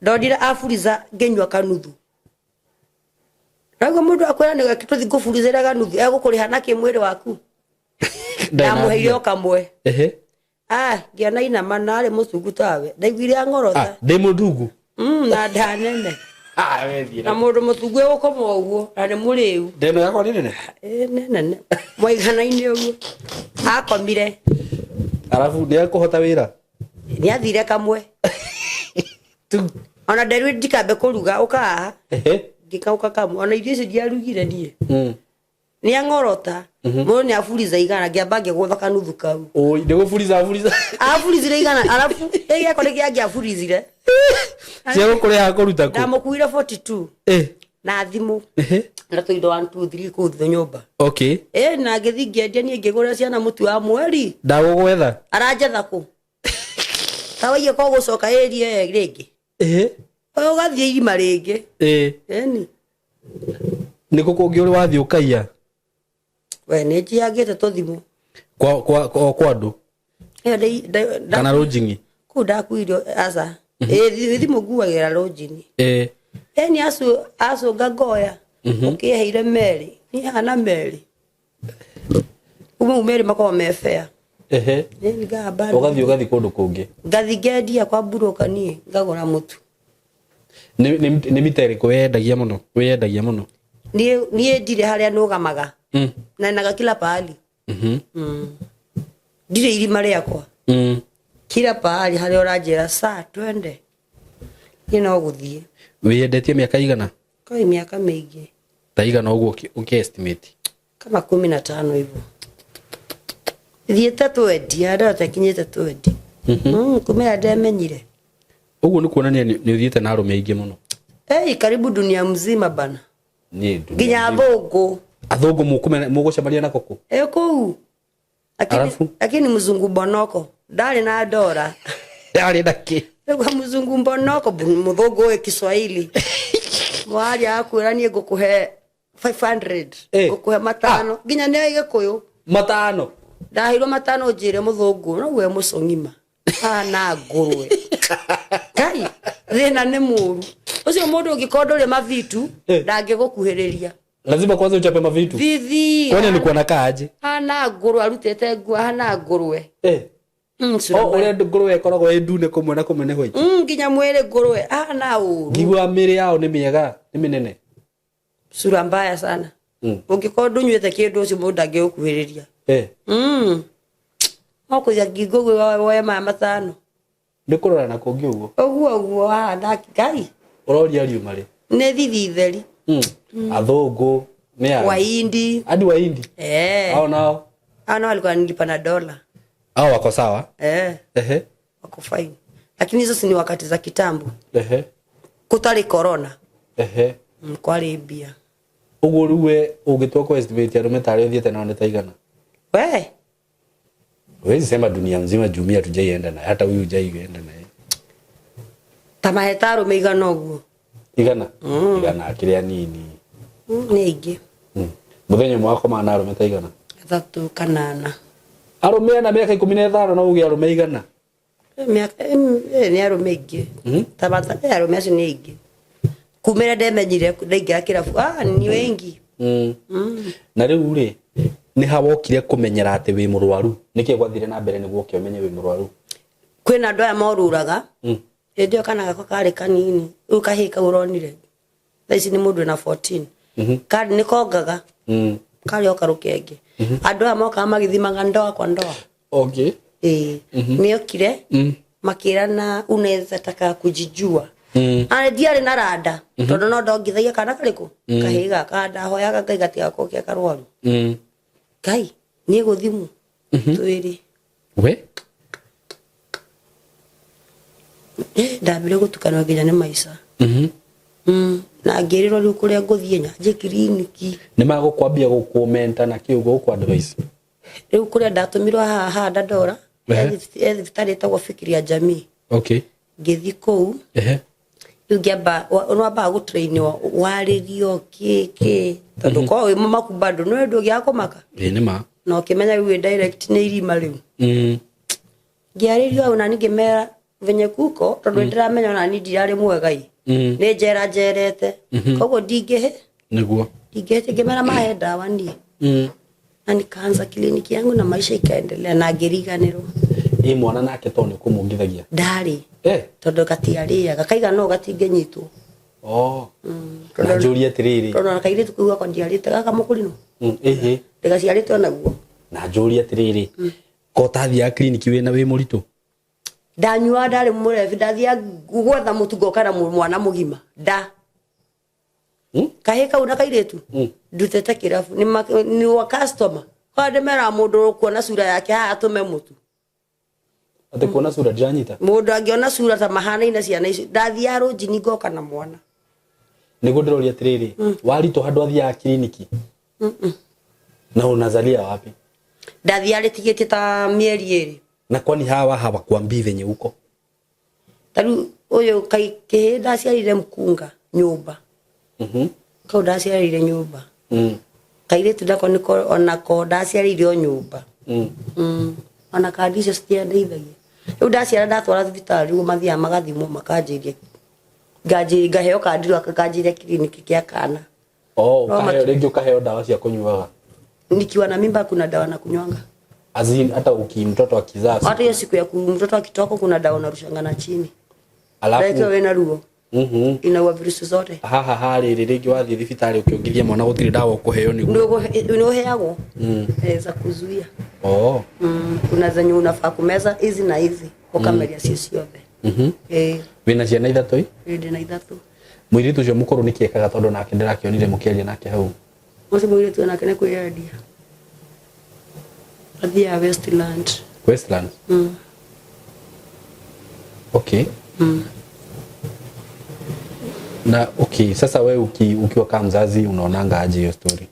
A: ndodira afuriza ngenywa kanuthu rago mundu akwira nega kituthi ngufurizire kanuthu egukuriha na kimwiri waku ndamuheire kamwe ngiona ina manare musungu tawe ndaiguire angorotha
B: ndi mudungu
A: na ndanene
B: wethi
A: na mundu muthugwe gukoma uguo na ni muriu
B: ndeno yakwa ni nene
A: nene mwaigana-ini uguo akomire
B: alafu ni akuhota wira
A: ni athire kamwe
B: tu
A: ona nderu ndikambe kuruga ukaha ngikauka kamwe ona irio icio ndiarugire nie ni angorota mundu ni afuriza igana ngiamba ngigutha kanuthu kau
B: oi ndego furiza
A: afurizire igana alafu yako ni kiangia afurizire
B: cia kule akuruta ku
A: ndamukuire 42 na thimu na tuindo 1 2 3 ku thio nyumba
B: okay
A: na ngithi ngiendia nie ngigura ciana mutu wa mweri
B: ndagugwetha
A: aranjetha ku tawaye ko gucoka area ringi oyo gathie irima ringi ni
B: niko kungi uri wathi ukaiya
A: we ni jiagite tuthimu
B: kwa ndu kana rojingi
A: ku ndakuirio asa thimu nguagira rojini ni aso gagoya ukiheire meri ni hana meri meri makoma mefea ni ngaba
B: ugathi kundu kungi
A: ngathi ngendia kwa buroka nie ngagura mutu
B: ni mitere ko wendagia muno
A: ni ndire haria nugamaga na naga kila pahali ndire irima riakwa kila pahali haria uranjira saa twende ino guthie
B: wiendetie miaka igana
A: kai miaka mingi
B: ta igana uguo estimate
A: kama 15 hivyo thiete twendi ndio takinyete twendi kumira ndamenyire
B: uguo ni kuonania ni uthiete na arume aingi muno
A: karibu dunia mzima bana
B: ni dunia
A: ginya athungu
B: mugucemania nako ku
A: kuu lakini mzungu bonoko ndari na dora
B: ndari ndaki
A: kwa mzungu bonoko muthungu Kiswahili mwari akwiranie ngukuhe 500 ngukuhe matano ginya ni Gikuyu
B: matano
A: ndahirwo matano njire muthungu no we mucongima na ngurwe kai thina ni muru ucio mundu ngikondo ri mavitu ndangigukuhiriria
B: lazima kwanza uchape mavitu
A: vivi
B: kwani alikuwa na kaaje
A: hana ngurwe arutete ngua hana ngurwe
B: ore ngurwe koragwo ndune kumwe na kumene hoiki
A: nginya mwere ngurwe hana uru
B: ngigwa miri yao ni miega ni minene
A: sura mbaya sana ungikondo nywete kindu ucio mundu ndangigukuhiriria okuja ngigogwe wa matano
B: ndikurora na kungi uguo
A: ndaki
B: uroria riu mari
A: ne thithitheri
B: athungu ni
A: waindi
B: hadi waindi hao nao
A: alikuwa nilipa na dola
B: hao wako sawa
A: wako fine lakini hizo si ni wakati za kitambo kutari corona kwa Libya
B: uguo ruwe ugitwa kwa estimate ya rumetari uthiete na oneta igana wewe sema dunia mzima jumia tujaienda na hata huyu jaienda na
A: tama hetaru meigana uguo
B: igana kiria nini
A: ningi
B: muthenya mwako mana arumeta igana
A: 3 kanana
B: arume na miaka 15 na ugi arume igana
A: miaka ni arume ingi tabata arume acio ni ingi kumira ndemenyire ndaingira kirabu ni wengi
B: na riu ri ni hawokire kumenyera ati wi murwaru niki gwathire na mbere niguo kiumenye wi murwaru
A: kwina andu aya moruraga ndio kana gako kari kanini ukahika uronire thaici ni mundu na 14 kari nikongaga kari okarukenge andu aya moka magithimaga ndoa kwa ndoa niokire makirana unaweza taka kujijua diari na rada tondu no ndongithagia kana kariku kahiga kada hoyaga ngai gatiako kia karwaru kai ni guthimu twiri
B: we
A: ndabire gutukana nginya ni maica na ngirirwo riu kuria nguthie nyaje kliniki
B: ni magukwambia gukomenta na kiugo kwa advice
A: riu kuria ndatumirwo haha ndadora thibitari etagwo Fikiri ya Jamii ngithi kou riu ngiamba nwamba gutrainwo waririo kiki tondu kwa wi maku bado no ndu giakomaka
B: ni ma
A: no kimenya riu direct ni irima riu ngiaririo na ngimera venye kuko tondu ndiramenya na ndirari mwegai ni njera njerete koguo ndingihe
B: niguo
A: ndingihete ngimera mahe ndawa nie na nikaanza kliniki yangu na maisha ikaendelea na ngiriganirwo
B: mwana nake tondu kumungithagia
A: ndari tondu gatiariaga kaiga no gatingenyitwo
B: Na njũria atiriri
A: tondũ kairĩtu kau gakwa ndiarĩte gaka mũkũrinũ ndĩgaciarĩte onaguo
B: na njũria atiriri ko tathiaga kliniki wĩna wĩ mũritũ
A: ndanyua ndarĩ mũrebi ndathia gwetha mũtungo kana mwana mũgima kahĩ kau na kairĩtu ndutete kĩrabu nĩ wa customer ndĩmera mũndũ kuona sura yake haha tũme mũtu
B: ate kuona sura ndĩranyita
A: mũndũ angĩona sura ta mahanaine ciana icio ndathia rũnjini ngoka na mwana
B: nĩguo ndĩroria atiriri waritũ handũ athiaga kliniki na unazalia wapi
A: ndathia rĩtigĩtie ta mĩeri ĩrĩ
B: na kwani hawa hawakuambii venye huko
A: taru ũyũ kĩhĩ ndaciarire mkunga nyũmba kau ndaciarire nyũmba kairĩtu ndako nĩko onako ndaciarire o nyũmba ona kandi icio citiandeithagia rĩu ndaciara ndatwara thibitarĩ rĩu mathiaga magathimwo makanjĩria ngaheo kandi kanjĩria kliniki kĩa kana
B: ukaheo rĩngĩ ukaheo dawa cia kunyuaga
A: nikiwa na mimba kuna dawa na kunywanga
B: azin hata mtoto akizaa
A: hata hiyo siku ya mtoto akitoka kuna dawa na rushanga na chini
B: alafu
A: wewe na ruo inaua virusi zote
B: rĩrĩ rĩngĩ wathiĩ thibitarĩ ũkĩongithia mwana gũtirĩ dawa ũkũheo
A: nĩguo heagwo za kuzuia kuna zenye unafaa kumeza hizi na hizi ukameria cio ciothe
B: wĩna ciana ithatũ
A: ndĩ na ithatũ
B: mũirĩtu ũcio mũkũrũ nĩ kĩekaga tondũ nake ndĩrakĩonire mũkĩaria nake hau
A: mũciĩ mũirĩtu nake nĩ kwĩyendia athia Westland
B: okay na okay sasa wewe ukiwa kama mzazi unaonanga aje hiyo story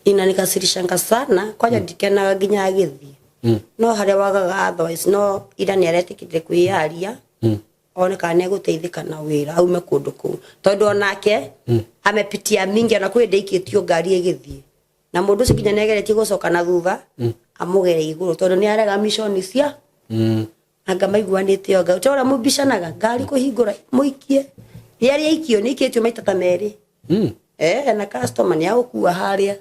A: inanikasirishanga sana kwaja ndikenaga nginya agithii no harĩa wagaga otherwise no ira nĩ aretikire kwĩyaria one kana gũteithĩka na wĩra aume kũndũ kũu tondũ onake amepitia mingi na kwĩ ndeikĩtio ngari ĩgĩthiĩ na mũndũ ũcio nginya nĩageretie gũcoka na thutha amũgere igũrũ tondũ nĩ arega mission cia anga maiguanĩte o ngau tora mũbicanaga ngari kũhingũra mũikie rĩarĩa ikio nĩ ikĩtio maita ta merĩ na customer nĩ agũkua harĩa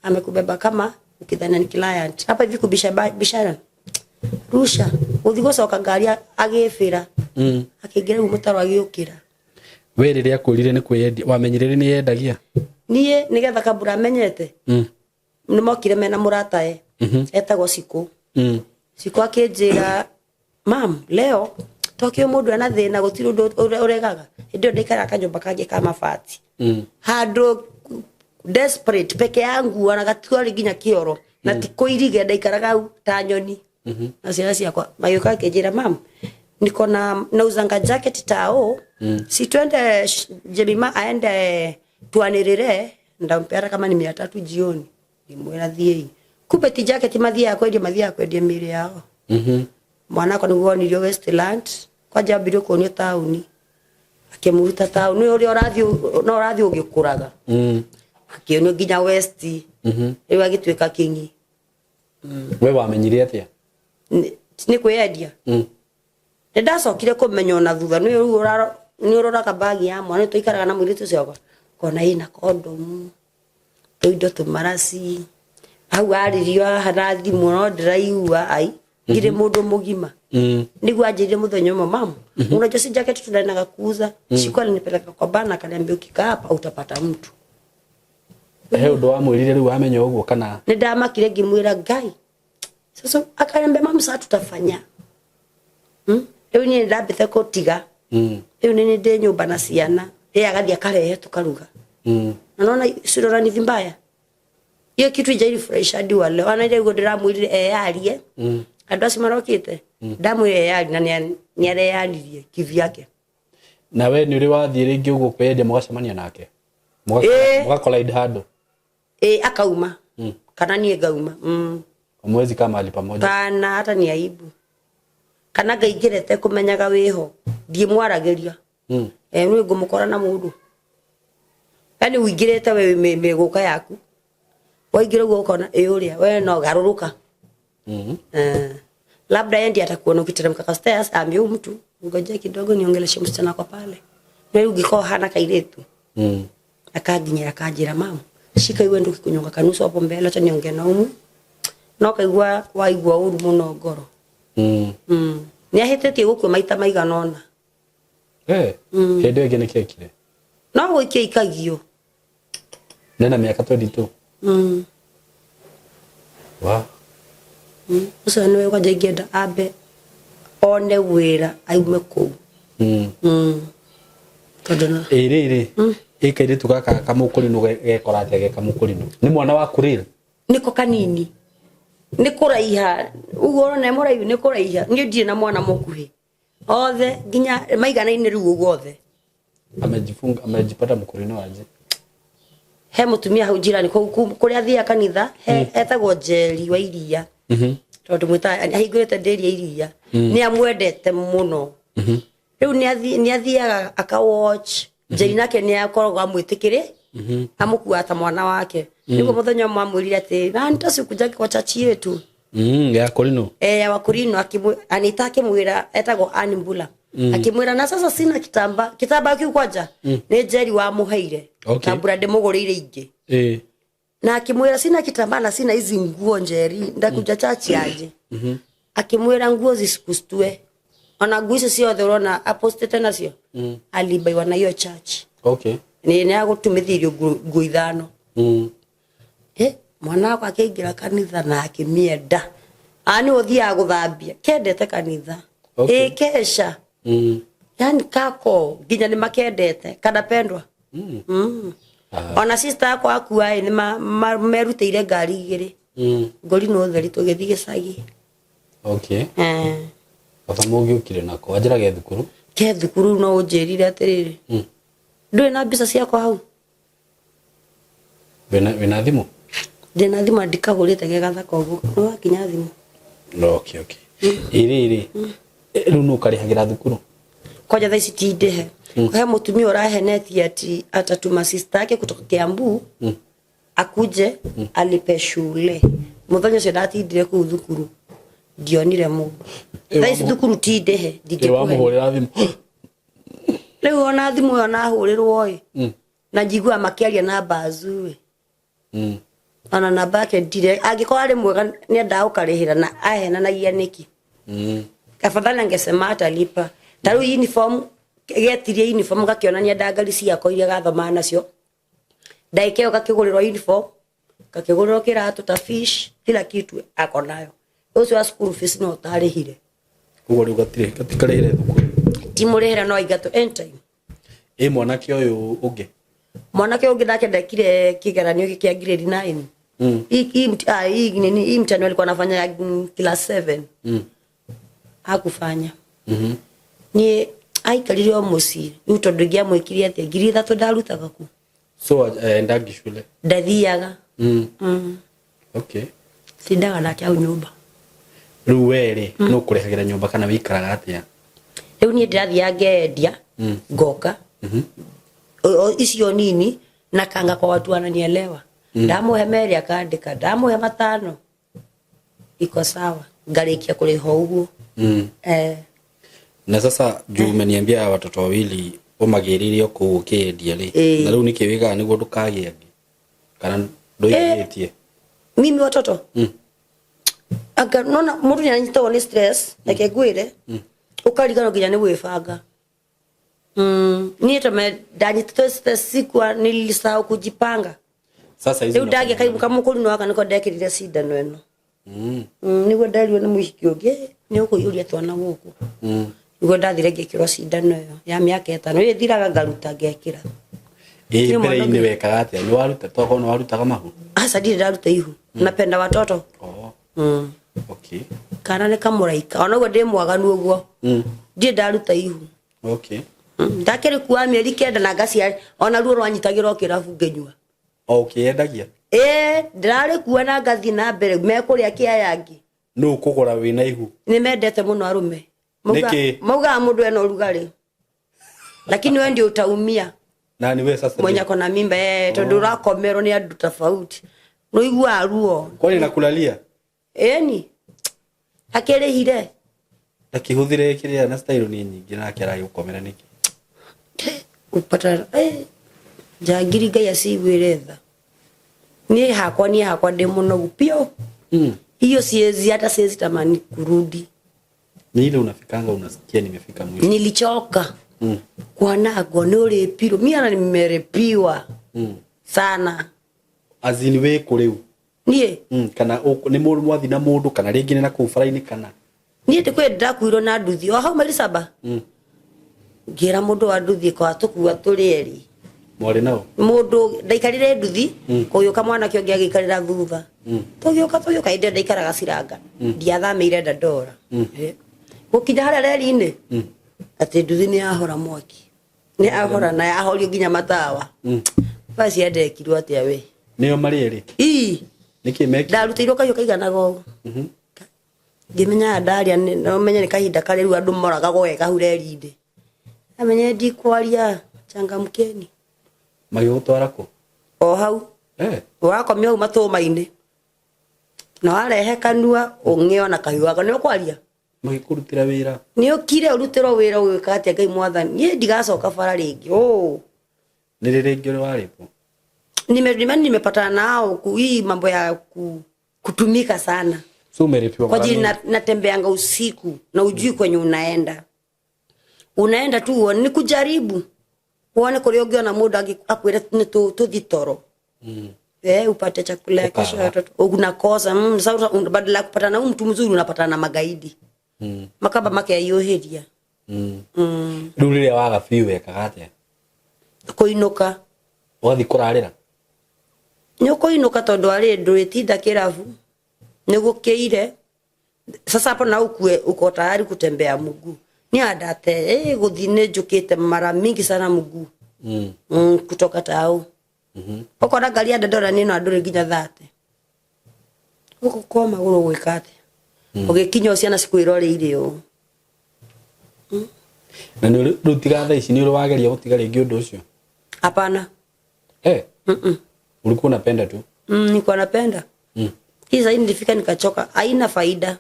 A: amekubeba kama ukidhania ni client hapa hivi kubishana rusha uthigocoka ngari agĩbĩra akĩingĩra mũtaro agĩũkĩra
B: we rĩrĩa akũrire nĩ kwĩyendia wamenyire nĩ yendagia
A: niĩ nĩgetha kabura amenyete nĩ mokire mena mũratae etagwo Siku akĩnjĩra mam leo tokio mũndũ ana thĩna gũtirĩ ũndũ ũregaga hĩndĩ ndĩkara kanyũmba kangĩ ka mabati handũ desperate peke yangu ana gatuari ginya kioro na tikoirige ndaikaraga ta nyoni na ciana ciakwa mayuka akĩnjĩra mam niko na nauzanga jacket tao si twende Jemima aende tuanirire ndampera kama ni 300 jioni nimwera thiei kumbe ti jacket mathia kwendia mĩĩrĩ yao mwana ko niguo ni Westland kwa jambirio kuonio tauni akimuruta tauni uri orathi ugikuraga akionio nginya West riu agitweka kingi
B: we wamenyire atia
A: ni kwedia ndacokire kumenya na thutha ni uroraga bagi ya mwana tuikaraga na mwiritu cio kona ina condom tuindo tumarasi au aririo harathi muno ndiraigua ai ngire mundu mugima niguo anjire muthenya umwe mama unajua si jacket tunaenda kuuza siku alinipeleka kwa bana akaniambia ukikaa hapa utapata mtu
B: ndo amwirire riu amenya uguo kana
A: ni ndamakire ngimwira ngai sasa akaniambia mama sasa tutafanya riu ni ndambite kutiga riu ni ndi nyumba na ciana agathi akarehe tukaruga na naona sirora ni mbaya hiyo kitu ijairi fresh hadi wale wanaenda ndĩramwirire eyarie andũ acio marokĩte ndamwĩre eyari na nĩ areyaririe kivyake
B: na we nĩ ũrĩ wathiĩ rĩngĩ ũguo kwendia mũgacemania nake mũgakollide handũ
A: akauma kana niĩ ngauma
B: mwezi kama ali pamoja
A: kana hata ni aibu kana ngaingĩrete kũmenyaga wĩho ndiĩmwaragĩria nĩ ngũmũkora na mũndũ yani uingĩrĩte we mĩgũka yaku waingĩra uguo ukona ũrĩa we no garũrũka labda yeye ndiye atakuona ukiteremka kwa stairs ambie mtu ngoja kidogo niongeleshe msichana kwa pale wewe ungiko hana kairetu akaginya akajira mama shika iwe nduki kunyonga kanusu hapo mbele acha niongee na umu no kaigwa waigwa uru muno ngoro ni ahitetie gukwe maita maiganona
B: Hende ngene kekire
A: no goikia ikagio
B: nena miaka 22 wa
A: uso niwe kwa jegeda abe one wira aiume kou tondona
B: iri ikaire tukaka kamukurino gekorate ge kamukurino ni mwana wa kurira
A: niko kanini nikuraiha ugoro na muraihu nikuraiha ni ndie na mwana mukuhi othe ginya maigana ine riu ugothe
B: amejipata mukurino aje
A: he mutumia hau jirani kuria thia kanitha etagwo Njeri wa iria tondu mwita ahingurite nderi ya iria ni amwendete muno riu ni athiaga aka watch Njeri nake ni akoragwo amwitikire amukua ta mwana wake niguo muthenya mwamwirire ati na ntasukuja kwa chachi yetu
B: ya Kurino
A: ya Wakurino anita akimwira etagwo Animbula akimwira na sasa sina kitamba kiu kwanja ni Njeri wa muheire na brande mugurire ingi na akimwira sina kitamba na sina hizi nguo Njeri ndakuja chachi aje akimwira nguo zisikustue ona nguo icio ciothe urona apostete nacio alibaiwa na hiyo church ni agutumithirio nguo ithano mwana wako akiingira kanitha na akimienda ani uthia guthambia kendete kanitha kesha yani kako ginya ni makendete kana pendwa ona sister yako akua ni merutire ngari igiri ngori no theri tugithii gicagi
B: baba mugi ukire nako wajira ge thukuru
A: no unjirire atiriri ndui na mbica ciakwa hau
B: wena thimu
A: ndina thimu ndikagurite gegathaka uguo no akinya thimu
B: iri riu no karihagira thukuru
A: koja tha ici ti ndehe he mutumia urahenetie ati atatuma sister yake kutoka Kiambu akuje alipe shule muthenya cio ndatindire ku thukuru ndionire mundu tha ici thukuru ti ndehe
B: ndingekuhurira thimu
A: riu ona thimu ona hurirwo na njigua makiaria na bazu ana na bake ndire angikora ari mwega ni ndao karihira na ahenanagia niki kafadhali ngesema atalipa taru uniform getirie uniform gakionania ndangari ciako iria gathoma nacio ndaikeo gakigurirwo uniform gakigurirwo kiratu ta fish kila kitu akonayo ucio school fees no tarihire
B: ugo riu gatikarihire thukuru
A: timurihira no igato anytime
B: mwanake uyu ungi
A: nake ndekire kigeranio kia grade 9 hii mtani alikuwa anafanya class 7 hakufanya ni aikarire muci riu tondu ngia mwikirie ati ngiri 3 ndarutaga ku
B: so ndagi shule
A: ndathiaga sindaga nake au nyumba
B: riu weri no kurehagira nyumba kana wikaraga atia
A: riu ni ndathia ngendia ngoka icio nini na kanga kwa watu wananielewa ndamuhe meri akandika ndamuhe 5 iko sawa ngarikia kuriha uguo
B: na sasa juu umeniambia watoto wawili umagiririo kuukiendia ri na riu nikiwiga niguo ndukagie kana ndoigetie
A: mimi watoto aga nona mundu ni ananyitwo ni stress like gwire ukarigano ginya ni gwibanga ni tome ndanyitwo stress sikwa nilisahau kujipanga
B: sasa hizo
A: ndage kaibuka mukuru waka niko ndekirire cindano eno niguo ndario ni muhiki ungi ni ukuyuria twana guku niguo ndathire ngikirwo cindano iyo ya miaka 5 iri thiraga ngaruta ngekira
B: mbere-ini wekaga atia ni waruta toko no warutaga mahu
A: asa ndire ndaruta ihu napenda watoto kana ne kamuraika ona go ndimwaganu uguo ndire ndaruta ihu ndakire kuwa mieri 9 na ngacia ona ruo rwanyitagirwo kirabu ngenyua
B: endagia
A: ndirari kuwa na ngathi na mbere mekuria kiayangi
B: no kugura wina ihu
A: ni mendete muno arume mauga mundu eno rugari lakini wewe ndio utaumia
B: nani wewe sasa
A: mwenye kona mimba tondu rakomero ni andu tofauti no igua ruo
B: kwani nakulalia
A: ni akere hire
B: akihuthire kiria na style ni nyingi na akira gukomera niki
A: upata jagiri gaya siwireza ni hakwa ndi muno gupio hiyo siezi hata siezi tamani kurudi
B: ni ile unafikanga unasikia nimefika mwisho
A: nilichoka Kwanagwo ni uri piro miana nimerepiwa sana
B: azini we kuriu
A: nie
B: kana ni mundu mwathi na mundu kana ringi na ku faraini kana
A: nie te kwenda kuiro na nduthi o hau Marisaba ngira mundu wa nduthi kwa tukua turi eri
B: mwari nao
A: mundu ndaikarire nduthi kuyuka mwana kio giagikarira thutha tuyuka inde ndaikaraga ciranga ndiathamire Dandora gukinya haria reri-ini ati nduthi ni ahora mwaki ni ahora na yahorio nginya matawa basi andekirwo atia we
B: nio mari eri niki meki
A: ndarutirwo kayo kaigana go ngimenya ndaria no menye ni kahinda kare ru andu moraga gweka hureri-inde amenye ndikwaria changamkeni
B: mayo twara ko
A: o hau wakomia uma tuma-ini na warehe kanua ung'io na kahiwaga ni ukwaria
B: magikurutira wira
A: ni ukire urutiro wira gwika atia Ngai mwathani nie ndigacoka bara ringi
B: ni ringi uri waripo
A: nimepatana nao hii mambo ya kutumika sana
B: so umerepiwa
A: kwa ajili natembeanga usiku na ujui kwenye unaenda tu ni kujaribu uone kule ungiona muda akwira ni tuthitoro upate chakula ya kesho watoto unakosa sasa badala kupata na mtu mzuri unapata na magaidi makaba make ayoheria
B: rurire waga fiwe kagate
A: kuinuka
B: wathi kurarira
A: ni kuinuka tondu ari nduritinda kiravu ni gukiire sasa hapo na ukue uko tayari kutembea mguu ni adate guthine njukite mara mingi sana mguu kutoka tao uko na gari ya Dandora nino anduri nginya 30 uko kwa maguru gwikate ugikinya ciana cikwirore irio
B: na ni rutiga thaa ici ni uri wageria gutiga ringi undu ucio
A: hapana
B: ulikuwa unapenda tu
A: nilikuwa napenda hizo nilifika nikachoka haina faida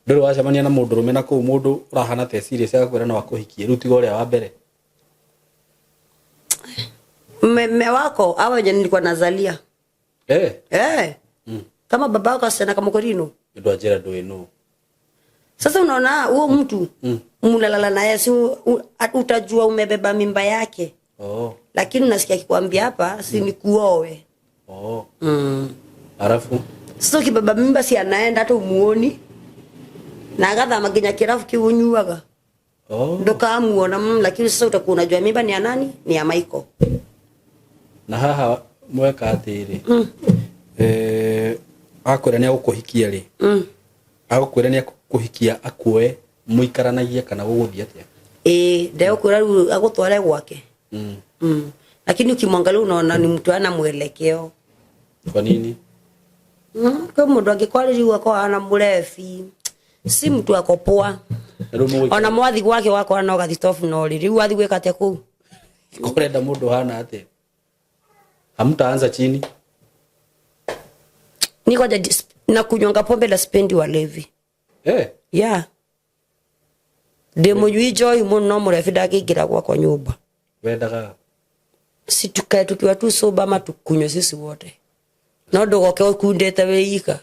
B: ndoro wacemania na mundu rume na ku mundu urahana te serious agakwira no akuhikie rutiga uria wa mbere me
A: wako awe wenye nilikuwa nazalia kama baba wako asana kama korino
B: ndo ajira ndo eno
A: sasa unaona huo mtu mlalala naye si utajua umebeba mimba yake lakini unasikia kikwambia hapa si nikuoe
B: alafu
A: sasa ukibeba mimba si anaenda hata umuoni na agatha maginya kirafu kiunyuaga ndo kamuona lakini sasa utakuwa unajua mimba ni ya nani ni ya Michael
B: na haha mweka atiri akwira ni agukuhikia ri agukwira ni akuhikia akue muikaranagia kana guguthia atia
A: ndio kwira agutware gwake lakini ukimwangalia unaona ni mtu ana mwelekeo
B: kwa nini
A: kwa mundu angikwariria kwa ana murefi si mtu akopoa ona mwathi gwake wako ana gathitofu no riu wathi gweka atia ku
B: kurenda mundu hana atia hamtaanza chini
A: niko na kunyonga pombe la spendi wa levi demo yuijoi muno murefi ndakigira kwa nyumba
B: wendaga
A: si tukae tukiwa tu soba ama tukunywe sisi wote no ndogoke ukundete weika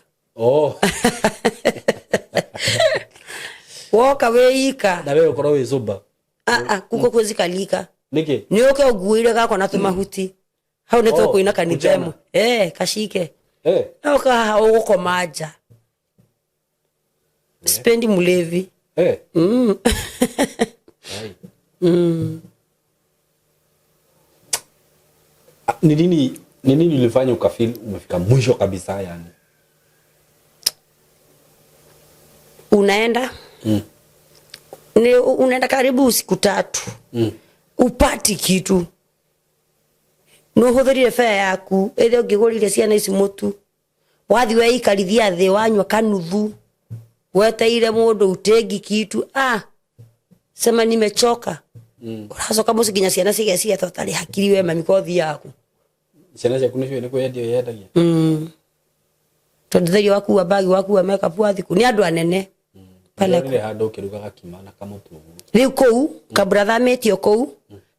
A: woka weika
B: na wewe ukoro wizuba
A: kuko kwezikalika
B: niki
A: ni oke oguire gako na tumahuti hau ne to kuina kanithemu kashike oka uko maja spendi mulevi
B: ni nini ulifanya ukafeel umefika mwisho kabisa yani
A: unaenda unaenda karibu usiku 3 upati kitu no hudhurire fare yaku ile ungigurire ciana ici mutu wathi weikarithia thi wanywa kanuthu weteire mundu utengi kitu sema nimechoka uracoka muci nginya ciana cigecia totari hakiri we mami kothi yaku
B: ciana ciaku nicio ni kwendia yendagia
A: tondu theri waku wa bagi waku wa makeup wathiku ni andu anene
B: pale ile hando kirugaga kimana kama tu
A: riu kou kabratha metio kou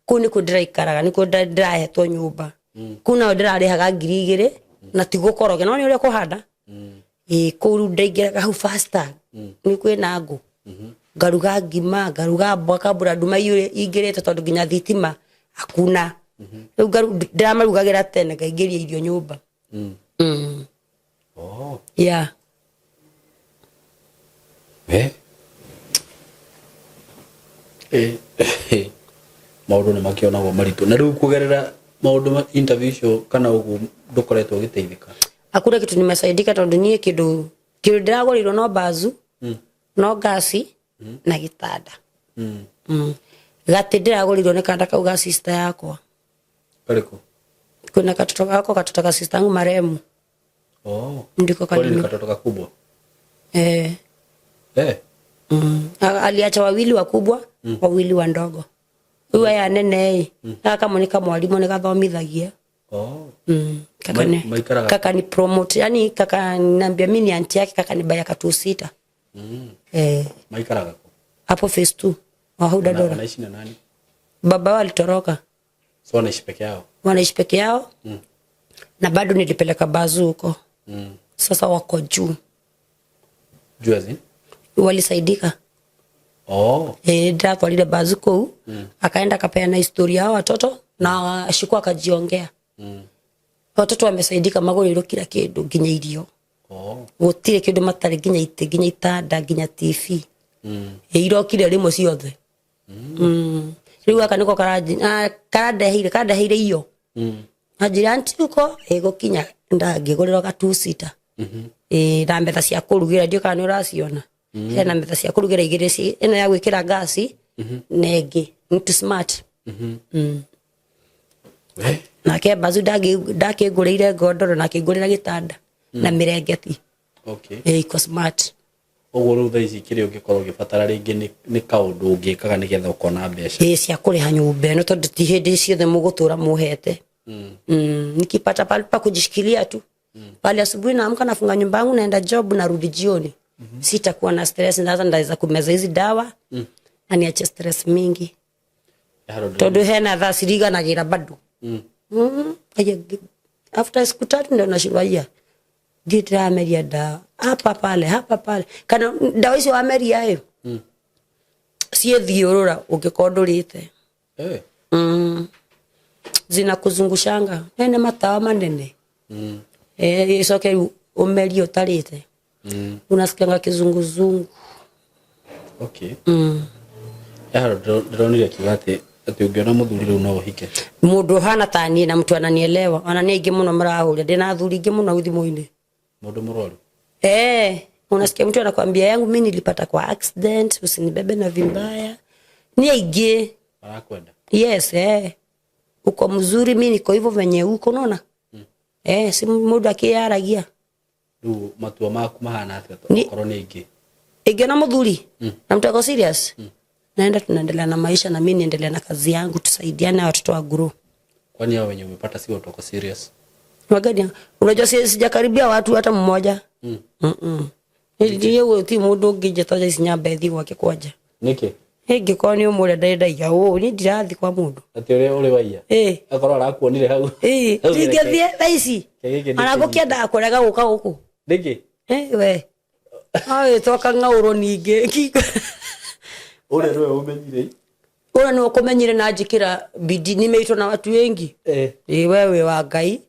A: kuni kudraikaraga ni kudrahetwo nyumba kuna ndirarihaga 2,000 na tigukoroge no ni uri kuhanda kuru ndaingiraga hau faster ni kwina ngo garuga ngima garuga mboka buraduma yule ingirete tondu ginya thitima hakuna riu ndiramarugagĩra tene ngaingĩria irio nyũmba. Yeah.
B: Maundu nĩ makĩonagwo maritũ na rĩu kugerera maundu ma interview icio kana ũguo ndukoretwo ũgĩteithĩka?
A: Hakuna kitu nimesaidika tondu niĩ kĩndũ ndĩragũrĩirwo no bazu no gasi na gitanda. Gati ndĩragũrĩirwo nĩ kanda kau ga sister yakwa.
B: Karĩkũ?
A: Kuna katoto kako katoto ka sister yangu maremu. Ndiko
B: kalini katoto kakubwa.
A: Aliacha wawili wakubwa, wawili wandogo. Huyu ya nene kama nika mwalimu nikathomithagia. Kaka ni promote, yani kaka niambia mimi ni aunti yake, kaka ni baya katu sita.
B: Maikaraga
A: hapo phase 2 wa Huda Dora.
B: Wanaishi na nani?
A: Baba wao alitoroka.
B: So wanaishi peke yao?
A: Wanaishi peke yao. Na bado nilipeleka bazu huko. Sasa wako juu.
B: Juazi?
A: Walisaidika. Draft walile bazu kou. Akaenda akapeana historia ya watoto na ashikuwa akajiongea. Watoto wamesaidika magũrĩirwo kila kĩndũ nginya irio. Gũtirĩ kĩndũ matarĩ nginya itĩ nginya itanda nginya TV. Irokire rĩmwe ciothe. Rĩu aka nĩko karandeheire iyo. Anjĩra anti uko gũkinya ndangĩgũrĩrwo ga 2 seater. Na metha cia kũrugĩra ndio kana ũraciona. Hena metha cia kũrugĩra igĩrĩ ci ĩno ya gwĩkĩra gasi na ĩngĩ nti smart. Nake bazu ndakĩngũrĩire godoro na kĩngũrĩra gĩtanda na mĩrengeti. Iko smart.
B: Ũguo rĩu thaa ici kĩrĩa ũngĩkorwo ũgĩbatara rĩngĩ nĩ kaũndũ ũngĩkaga nĩgetha ũkona mbeca.
A: Cia kũrĩha nyũmba ĩno tondu ti hĩndĩ ciothe mũgũtũra mũhete. Nikipata pale pa kujishikilia tu. Pale asubuhi naamka nafunga nyumba yangu naenda job narudi jioni. Sitakuwa na stress, ndaweza kumeza hizi dawa na niache stress mingi. Tondu hena thaa ciriganagira bado. After siku 3 ndio nashirwaia. Ndirameria dawa hapa pale kana dawa hizo ameria hiyo sie thiorora ukikondorite zina kuzungushanga nene matawa manene isoke umerio tarite unasikianga kizunguzungu.
B: Ndĩronire kigate ati ungiona muthuri riu no uhike
A: mundu hana tani na mtu ananielewa anani ingi muno marahuri ndina thuri ingi muno thimũ-inĩ
B: mundu murwaru.
A: Unasikia mtu anakuambia yangu mimi nilipata kwa accident usinibebe na vibaya ni aige
B: anakwenda.
A: Yes uko mzuri mimi niko hivyo venye uko unaona. Si muda akiaragia
B: du matua maku mahana atĩa korona
A: ige na muthuri na mtu ako serious naenda tunaendelea na maisha na mimi niendelea na kazi yangu tusaidiane watoto wa grow.
B: Kwani hao wenye umepata si watu wako serious?
A: Magadi unajua sijakaribia watu hata mmoja. Ndio ti mundu ngijeta isinya bethi gwake kwaja.
B: Niki?
A: Ngĩkorwo nĩ ũmũrĩa ndaiya ni ndirathi kwa mundu.
B: Ati uri waiya? Akorwo arakuonire hau.
A: Ndingĩthie thaa ici. Anagũkĩenda kũrega gũka gũkũ.
B: Niki?
A: We. Toka ng'aũrwo ningĩ.
B: Ule niwe umenyire?
A: Ule ni ukumenyire na njikira bidii nimeitwo na watu wengi. Wewe wa Ngai.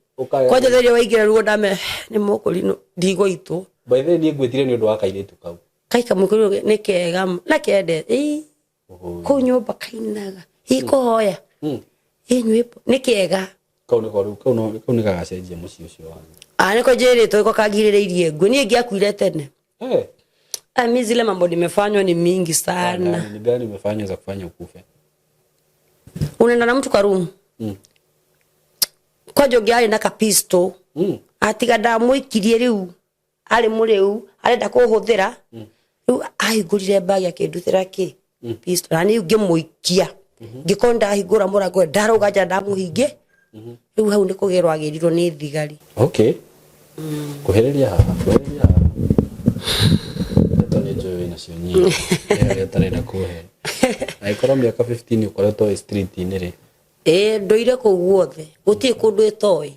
A: Kwaje theria waigira ruo ndame ni mũkũri ndigũitwo.
B: By the way niĩ ngwĩtire nĩ ũndũ wa kairĩtu kau.
A: Kaika mũkũri nĩ kega na kende. Kũ nyũmba kainaga. Ikohoya. Nyũmba nĩ kega.
B: Kau nĩ gagacenjia mũciĩ ũcio wanyu.
A: Niko njĩrĩtwo iko kagirĩrĩirie ngũ niĩ ngĩakuire tene. Mimi zile mambo nimefanywa ni mingi sana.
B: Ni gani umefanya za kufanya ukufe?
A: Unaenda na mtu kwa room. Kwa jogi na kapisto. Atiga ndamuikirie riu. Ali muriu, arenda kuhuthira. Riu aigurire bag yake nduthira ki. Pisto na ni ngimuikia. Ngikonda higura murango ndaruga ja ndamuhinge. Riu hau niko gerwa agirirwo ni thigari.
B: Kuhereria haha. Nacio nyingi tarenda kuhe aikorwo miaka 15 ukoretwo street-inĩ rĩ
A: ndoire kũu guothe gutie kundu itoi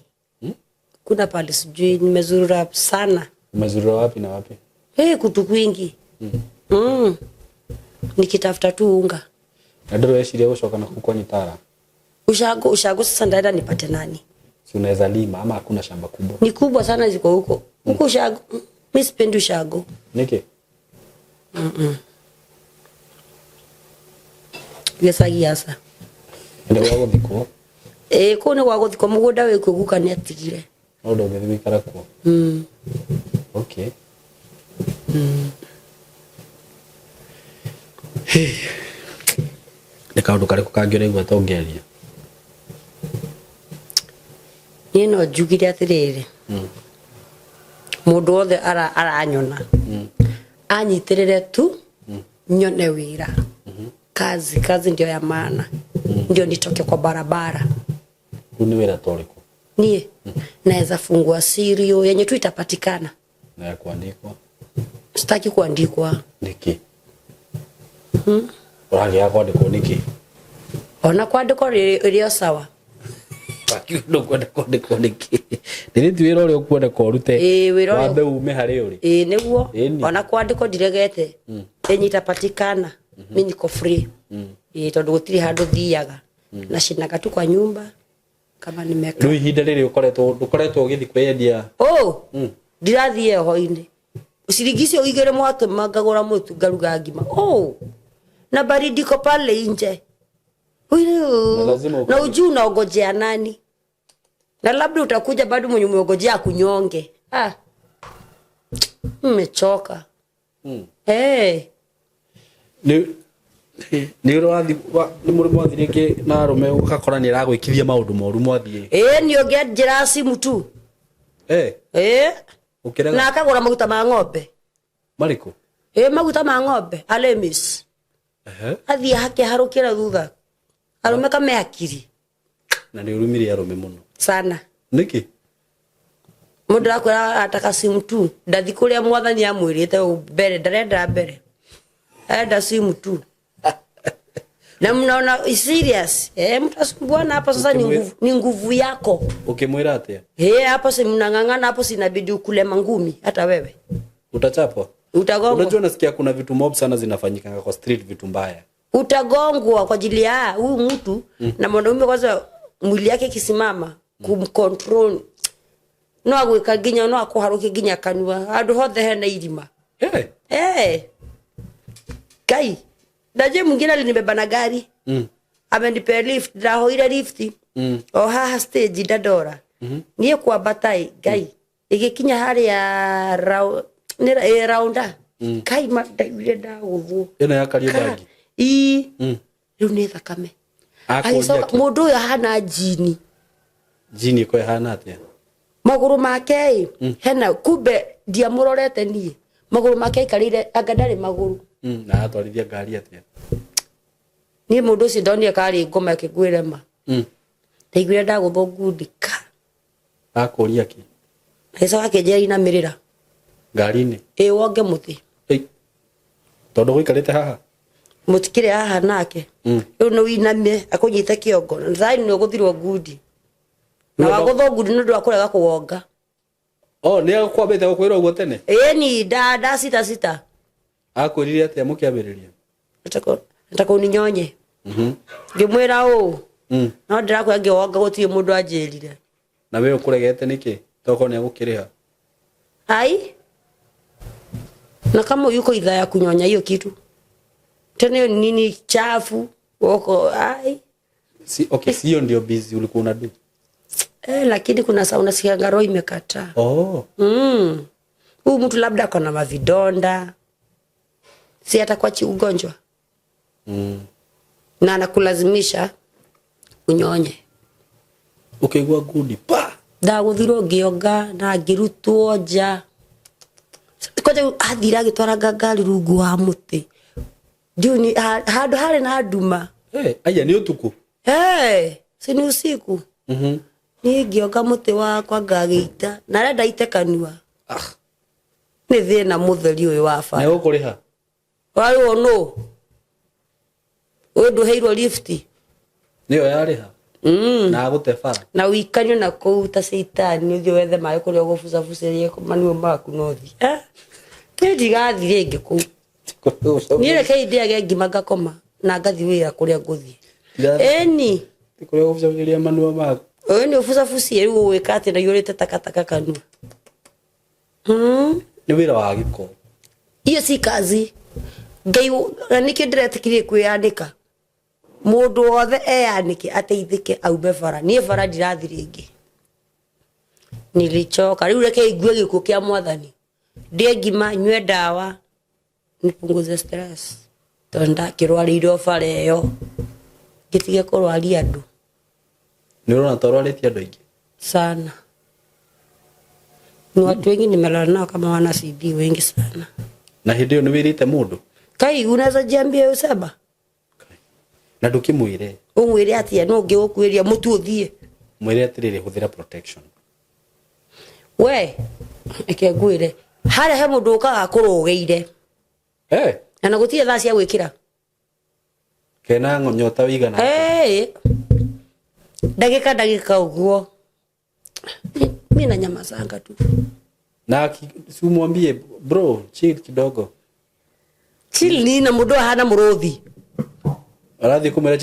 A: kuna pale sijui nimezurura sana.
B: Umezurura wapi na wapi?
A: Kutu kwingi nikitafuta tu unga.
B: Na ndio yeshiria gushoka na kukwa Nyitara.
A: Ushago sasa ndaenda nipate nani?
B: Si unaweza lima ama hakuna shamba kubwa?
A: Ni kubwa sana ziko huko. Huko ushago. Mimi sipendi ushago.
B: Niki?
A: Yesa.
B: Ndio wago thiko.
A: Kone wago thiko mugunda we kuguka ni atigire.
B: Odo ngethimi karako. Okay. Nikaundu kare kukangire igwa tongeria.
A: Nino jugire atirire. Mundu othe aranyona. Anyitirire tu nyone wira. Kazi ndio ya maana. Ndio nitoke kwa barabara.
B: Ni wira toriko.
A: Nie. Naweza fungua sirio yenye tu itapatikana.
B: Na ya kuandikwa.
A: Sitaki kuandikwa.
B: Niki. Rangi yako kuandikwa niki.
A: Ona kuandikwa ilio sawa.
B: Ndo kuandikwa niki. Nini tu wira ule ukuone ko rute.
A: Wira ule.
B: Wambe ume hari uri.
A: Niguo. Ona kuandikwa diregete. Yenye itapatikana. Mimi niko free. Tondu gutiri handu thiaga. Na shinaga tu kwa nyumba kama nimeka.
B: Rui hinde riri ukoretwo ugithi kwendia.
A: Ndirathie ho-ini. Usirigisi uigere mwatu magagura mutu garuga ngima. Na baridi ko pale nje. Na ujuu unaongojea nani? Na labda utakuja bado mwenye umeongojea kunyonge. Nimechoka.
B: Ni urathi ni muri mwathire ke na rume ukakora ni ragwikithia maundu moru mwathie.
A: Ni ogia njira simu tu.
B: Ukirega
A: na akagura maguta ma ng'ombe.
B: Mariko?
A: Maguta ma ng'ombe Alemis. Athia hake harukira thutha. Arume kame akiri.
B: Na ni urumiri arume muno.
A: Sana.
B: Niki?
A: Mundu akwira ataka simu tu. Ndathi kuria mwathani amwirite mbere ndarenda mbere. Enda simu tu. Na mnaona serious. Mtasumbuana hapa sasa ni nguvu yako.
B: Ukimwira atia?
A: Hapa si mnangangana hapo sinabidi ukule mangumi hata wewe.
B: Utachapwa?
A: Utagongwa.
B: Unajua nasikia kuna vitu mob sana zinafanyika kwa street vitu mbaya.
A: Utagongwa kwa ajili ya huyu mtu na mwanaume kwanza mwili yake kisimama kumcontrol. No agwika ginya no akuharuke ginya kanua. Andu hothe hena irima. Kai. Ndaje mwingine alinibeba na gari. Amenipa lift, ndahoire lift. Haha stage ndadora. Niye kwa batai gai. Igikinya hari ya raunda. Kai madawire ndaguthu.
B: Ena ya kari bagi.
A: Riu ni thakame. Aiso mundu ya hana jini.
B: Jini ko hana atia?
A: Maguru make hena kube dia murorete nie. Maguru make ikarire agadari maguru.
B: Na atwarithia ngari atia?
A: Ni mundu ucio ndonie kari ngoma kigwirema. Ndaiguire ndaguthu ngundika.
B: Akuria ki?
A: Aiso akenjeri na mirira.
B: Ngari-ini?
A: Wonge muti.
B: Tondu guikarite haha?
A: Mutikire haha nake. Riu no winamie akunyite kiongo. Thai ni uguthirwo ngudi. Na wagutho ngudi ndu akurega kuwonga.
B: Ni akwambite gukwira uguo tene?
A: Ni da sita.
B: Akwirire atia mukiambiriria?
A: Nataka uninyonye. Ngimwira no ndirakwira ngiwonga gutiri mundu anjirire.
B: Na wewe ukuregete niki? Toko ni agukiriha?
A: Na kama yuko idhaa ya kunyonya hiyo kitu. Tena nini chafu wako
B: sio ndio busy ulikuwa unadu.
A: Lakini kuna saa unasikia ngaro imekata. Huyu mtu labda akona mavidonda. Si atakuwa ugonjwa. Na anakulazimisha unyonye.
B: Ukigwa gudi pa.
A: Ndaguthirwo ngioga na ngirutwo nja. Koja athira agitwara ngari rungu wa muti. Ndio ni handu hare na nduma.
B: Aya ni utuku.
A: Si ni usiku. Ni ngioga muti wakwa ngagita na renda ite kanua. Ni thina mutheri uyu wa fa.
B: Na ukuriha?
A: Wai no. Ndu heirwo lift.
B: Niyo yariha. Na agutefara.
A: Na wikanyo na kuuta seitani uthio wethe mai kuria gufuca fucerie manuo maku no thi. Ndigathire ngiku. Ni reke idea ge ngima ngakoma na ngathi wira kuria nguthie. Eni
B: kuria gubucabuciria manua mako.
A: Ni ubucabucie riu gwika ati na yurite takataka kanua.
B: Ni wira wa giko.
A: Iyo si kazi. Ngai niki ndiretikire kwiyandika. Mundu wothe eyanike ateithike aume bara. Nie bara ndirathiri ingi. Nilichoka riu reke igue gikuo kia mwathani. Ndie ngima nywe dawa nipunguze stress. Tonda kirwarire bara iyo. Gitige kurwaria andu.
B: Ni urona torwarite andu ingi
A: sana. Ni watu wengi nimelala nao kama wana CB wengi sana.
B: Na hindi yo ni wirite mundu.
A: Kai unaweza jiambia usaba.
B: Na ndukimwire.
A: Umwire atia no ngigukwiria mutu uthie.
B: Mwire atirire huthira protection.
A: We eke ngwire hare he mundu ukaga kurugeire. Na gutie thaa cia gwikira.
B: Kena ngonyota wigana.
A: Dagika uguo. Mimi na nyama zanga tu.
B: Na simwambie bro chill kidogo.
A: Chill ni na mundu hana murothi.
B: Arathi kumera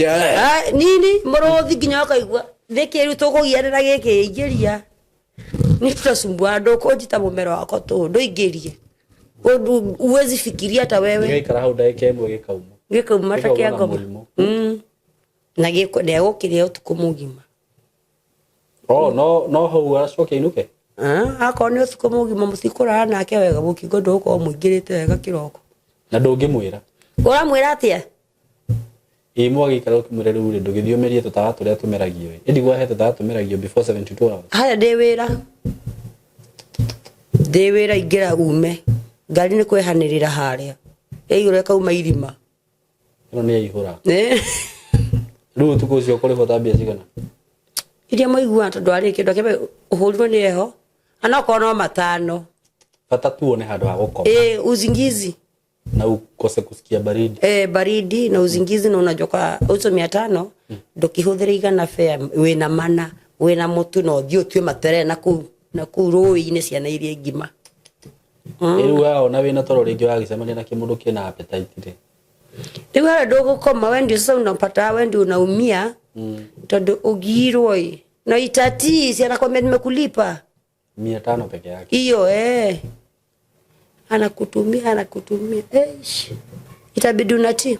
A: nini murothi ginya akaigua. Theke ru tukugiarira giki ingiria. Ni tutasumbua andu kujita mumero wako tu nduingirie. Uwezi fikiria hata wewe.
B: Ngeikara hau ndaika imwe gikauma.
A: Gikauma ta kia ngoma. Na giko ndego kiria utuku mugima.
B: No hau acoke inuke.
A: Akoni utuku mugima mutikura nake wega mukingo nduko muingirite wega kiroko.
B: Na ndungimwira.
A: Uramwira atia?
B: Imwe gikara ukimwira riu ndugithiomerie tutaga turia tumeragio. Indi gwa he tutaga tumeragio before 72 hours.
A: Haya Dewira igira ume. Ngari ni kwehanirira haria. Igure kauma irima.
B: No ni ihura. Riu tuko cio kuri hotabia cigana.
A: Iria maigua tondu ari kindu kebe uhurirwo ni eho. Anakorwo matano.
B: Bata tuone handu ha gukoma.
A: Uzingizi.
B: Na ukose kusikia baridi.
A: Baridi na uzingizi na unajoka uzo 500 ndukihuthira igana fare wina mana wina mutu no thio tue matere na ku roi-ini ciana iria ngima.
B: Riu ona wina toro ringi wagicemania na kimundu kina appetite ri.
A: Riu hara ndugukoma wendi sasa unapata wendi unaumia tondu ugirwo na itati ciana kwambia nimekulipa
B: 500 peke yake.
A: Hiyo anakutumia itabidi unati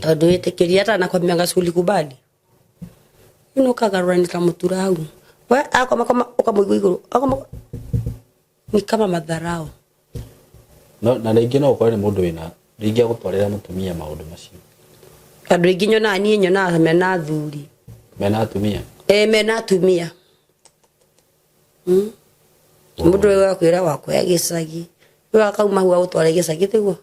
A: tondu itekiria hata anakwambia ngasuli kubali unokagarura ni kamuturau we akoma ukamwigwa iguru akoma ni kama madharau
B: no na ringi no ukore mundu wina ringi agutwarira mutumia maundu macio
A: andu ingi nyona ni nyona mena thuri
B: mena atumia
A: mena atumia mundu wa kwira wakwa ya gicagi we akauma huwa utware gicagi tiguo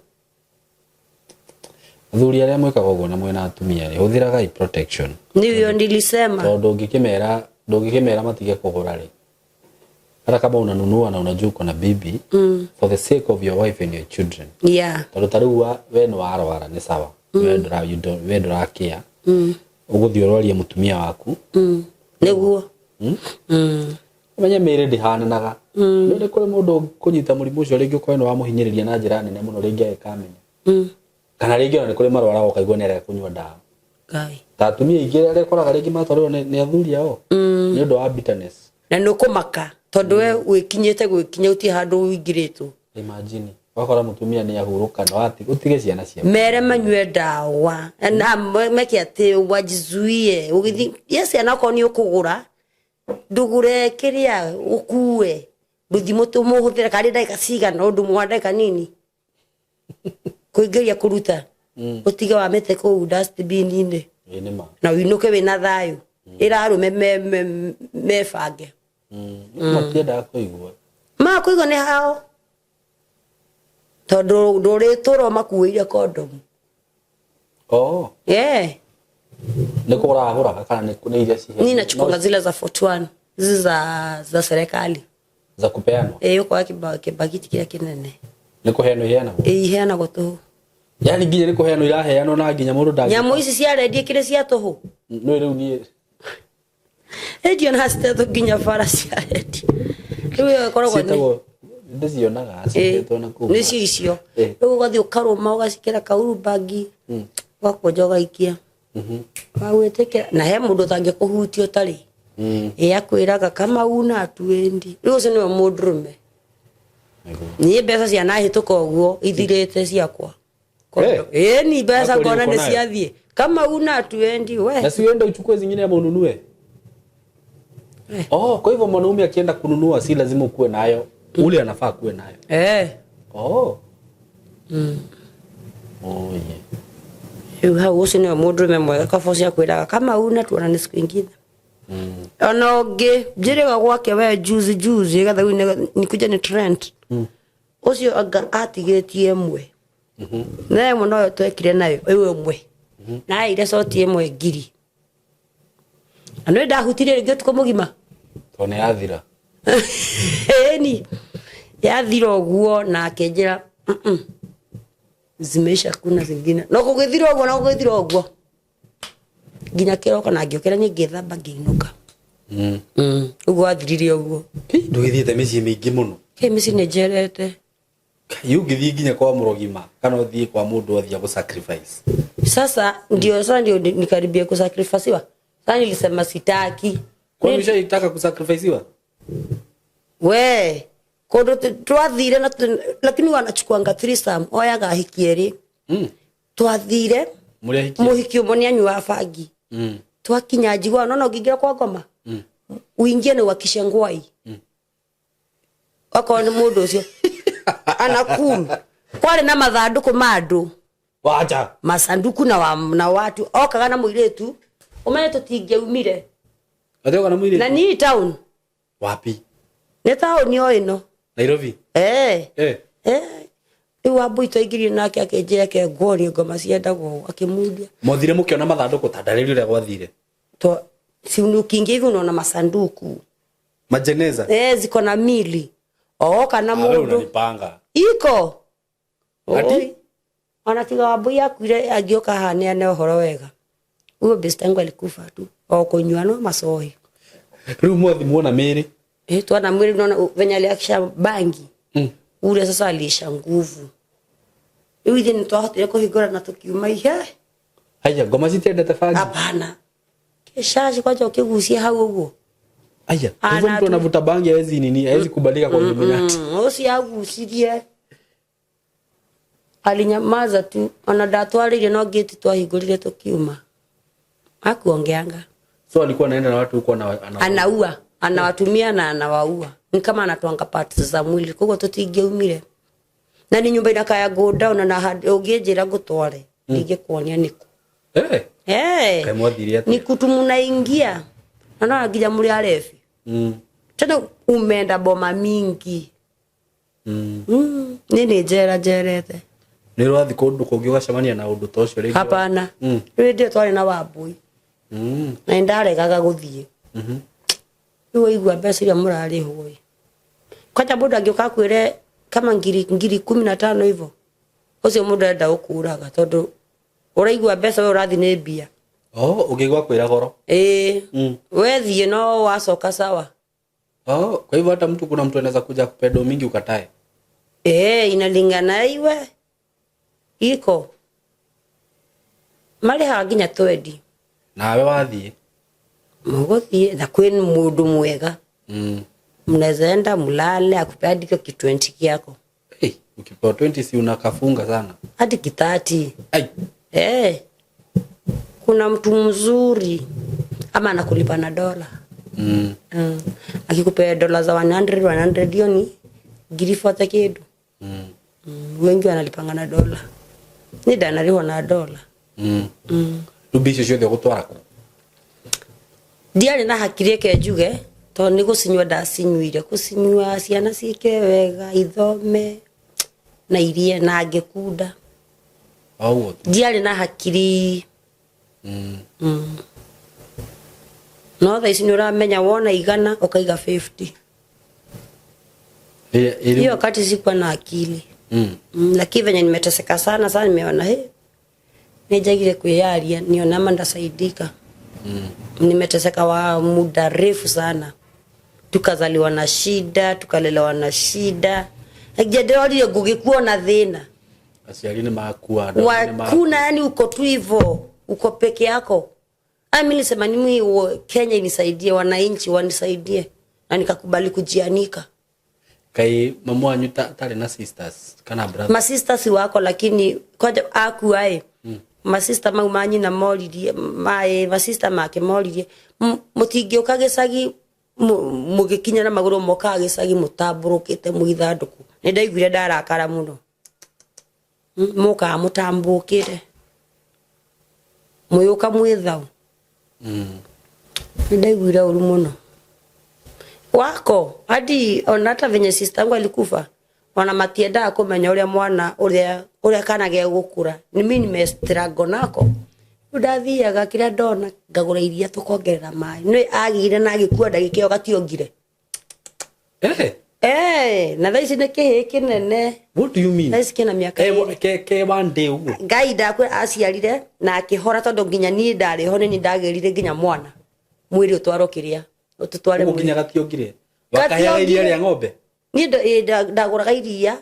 B: thuri aria mwikaga uguo na mwena atumia ri huthiraga protection
A: niyo nilisema
B: tondu ngikimera matige kugura ri hata kama unanunua na unajua uko na bibi for the sake of your wife and your children tondu tarua we no arwara ni sawa we ndurakia uguthio rwaria mutumia waku
A: niguo
B: menye mere ndihananaga ndio kule mundu kunyita murimu ucio ringi uko no wamuhinyiriria na njira nene muno ringi akamenya kana ringi ona kule marwara ukaigwa nere kunywa dawa
A: kai
B: tatumia ingire ri koraga ringi matwarwo ni athuri ao ni undu wa bitterness
A: na nukumaka tondu we wikinyite gwikinya uti handu wingiritwo
B: imagine wakora mutumia ni ahuruka no ati utige ciana cia
A: mere manywe dawa na mekiate wajizuie ugithi yes anako ni ukugura ndugure kiria ukue nduthimo tumuhuthira kari ndaika cigana undu mwandeka nini kuingiria kuruta utiga wa mete ku dustbin ine na winuke wina thayu irarume mefange
B: matienda kuigwa
A: ma kuigwa ni hao tondu nduri turo makuire condom
B: ni kugura kana ni iria cihe
A: ni nachukua zile za 41 hizi za serikali
B: za kupeana
A: kwa kibagiti kile kinene
B: ni kuheano yana
A: iheana goto
B: yani nginya ni kuheano iraheano na nginya mundu ndagi
A: nyamu ici cia rendi kire cia toho
B: no riu ni
A: ndio na hasta to nginya fara cia rendi riu korogwo
B: ndizionaga acithetwo na kuma
A: nicio icio ugathi ukaruma ugacikira kauru bagi wakoja ugaikia wagwitikira na he mundu tangikuhutio tari akwiraga kama una atuendi ucio niwe mundurume ni mbeca cia nahituka uguo ithirite ciakwa ni mbeca kona ni ciathie kama una atuendi we
B: na si uende uchukue zingine ama ununue kwa hivyo mwanaume akienda kununua si lazima ukue nayo ule anafaa kuwe nayo
A: ucio niwe mundurume mwega kaboci akwiraga kama una tuonane siku ingine ona ungi njiriga gwake we juzi gathagu nikuja ni trend ucio anga atigitie mwe na mwe no twekire nayo ewe mwe na ire soti mwe ngiri ano ndahutire ringi tuko mugima
B: tone yathira
A: ni yathira uguo na akenjira zimeisha kuna zingine no kugithira uguo nginya kiroko na ngiokera ni ngithamba ngiinuka uguo athirire uguo
B: ndugithiete micii mingi muno
A: micii ni njerete
B: yu ngithii nginya kwa murogima kana uthii kwa mundu othia ku sacrifice
A: sasa ndio nikaribia ku sacrifice sasa nilisema sitaki
B: kwa nini unataka ku sacrifice
A: we kodo twathire na lakini wanachukua threesome oyaga hikieri twathire muhiki umwe anywa bangi twakinya njigwa no ngingira kwa ngoma uingie ni wakishe ngwai wako ni mundu ucio anakun kwale na mathanduku mandu
B: wacha
A: masanduku na watu okaga na muiretu umenye tutingeumire
B: atioka na muiretu
A: na ni town
B: wapi
A: ni town yo ino
B: Nairobi
A: Iwabu itoigirie nake akenjira ke ngori ngoma ciendagwo akimundia
B: mothire mukiona mathanduku tandariri ria gwathire
A: to si unukinge hivyo unaona masanduku
B: majeneza
A: ziko na mili kana mundu
B: unanipanga
A: iko ati anatiga wabu yakwire agioka hane ane horo wega uyo bestangu alikufa tu kunywa no masohi
B: riu mothi muona miri
A: twana mwili unaona venye aliakisha bangi ule sasa alisha nguvu hivi ni twahotire kuhigura na tukiuma
B: haya ngoma citiendete bangi
A: hapana keshaji kwaje ukigusia hau uguo
B: haya hivyo mtu anavuta bangi hawezi nini hawezi kubalika kwa Illuminati
A: usiagusirie alinyamaza tu anadatwarire no gate twahigurire tukiuma akuongeanga
B: so alikuwa anaenda na watu huko
A: anaua anawatumia na anawaua ni kama anatwanga parts za mwili kwa tutingeumire na ni nyumba inakaya go down na ugejera gutware ningekuonia niko
B: kamwathiria
A: ni kutumuna ingia na ngija muri arefi tena umeenda boma mingi nini jerete
B: ni rwathi kundu kungi ugacemania na undu ta ucio ringi
A: hapana ndio twari na wabui na ndaregaga guthie Iwe igwa mbeca iria murarihwo kwaja mundu angioka kwire kama ngiri 15 hivyo ucio mundu enda ukuraga tondu uraigwa mbeca we urathi ni mbia
B: ugigwa kwira goro
A: wethie no wacoka sawa
B: kwa hivyo hata mtu kuna mtu anaweza kuja kupedo mingi ukatae
A: inalingana iwe iko mali haginya twendi
B: nawe wathie
A: mugothie na kwenu mundu mwega mnaweza enda mulale akupeandike ki20 kiako
B: ukipewa 20 si unakafunga sana
A: hadi ki30 kuna mtu mzuri ama anakulipa na dola akikupea dola za 100 hiyo ni girifuata kidu wengi wanalipanga na dola ni danariho na dola
B: rubisho ciothe gutwara ku
A: ndiari na hakiri ke juge to ni gusinywa ndasinyuire gusinywa ciana ciike wega ithome na irie na ngekunda ndiari na hakiri no thaisi ni uramenya wona igana ukaiga 50 hiyo kati sikuwa na akili lakini venye nimeteseka sana nimeona nijagire kuyaria niona mandasaidika nimeteseka wa muda refu sana tukazaliwa na shida tukalelewa na shida ngienderorire ngugikuona thina
B: aciari ni makua
A: kuna yani uko tu hivyo uko peke yako. Mimi nilisema mimi Kenya inisaidie, wananchi wanisaidie, na nikakubali kujianika.
B: Kai mama wanyu tare na sisters kana brother? Ma
A: sisters wako lakini kwaje akuae. Ma sister manyi na moririe ma sister make moririe mutingi ukagecagi mugikinya na maguru moka gecagi mutamburukite muithanduku. Ni ndaiguire ndarakara muno. Muka mutambukire. Muyuka mwithau. Ni ndaiguire uru muno. Wako hadi onata venye sister wangu alikufa wana matienda kumenya uria mwana uria kana ge gukura ni mimi nimestrango nako ndathiaga kira ndona ngagura iria tukongerera mai ni agire na agikua ndagikio gationgire na thaisi ne kihiki nene.
B: What do you mean?
A: Thaisi kina miaka
B: ke one day ugo
A: Ngai ndakwe aciarire na akihora tondu nginya ni ndari ho ni ndagerire nginya mwana mwiri utwaro kiria ututware
B: mwiri nginya gationgire wakahega iria ria ng'ombe
A: ni ndaguraga iria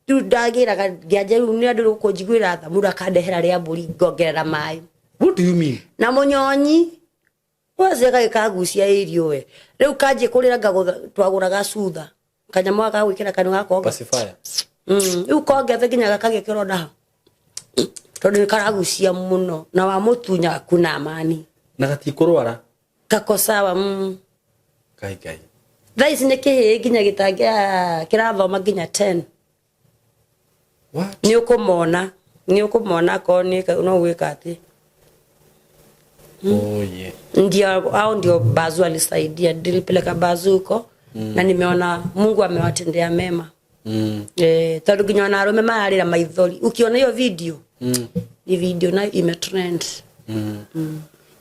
A: tu ndagiraga ngianjeru ni andu kunjiguira tha mura kandehera ria mburi ngongerera mai.
B: What do you mean?
A: Na munyonyi wazega ikagucia irio we riu kanje kurira twaguraga cutha kanyamwa ga gwikira kanu gako
B: pacifier
A: riu kongethe nginya gakagekero ndaha tondu nikaragucia muno na wa mutunya kuna amani
B: na gatikurwara
A: kakosawa
B: kai
A: thaisi ni kihi nginya gitangia kirathoma nginya 10.
B: What?
A: Ni ukumona ko ni no gwika ati.
B: Oh yeah.
A: Ndio Bazu alisaidia, nilipeleka Bazu huko na nimeona Mungu amewatendea mema. Tondu nginya na arume marira maithori. Ukiona hiyo video ni video na imetrend.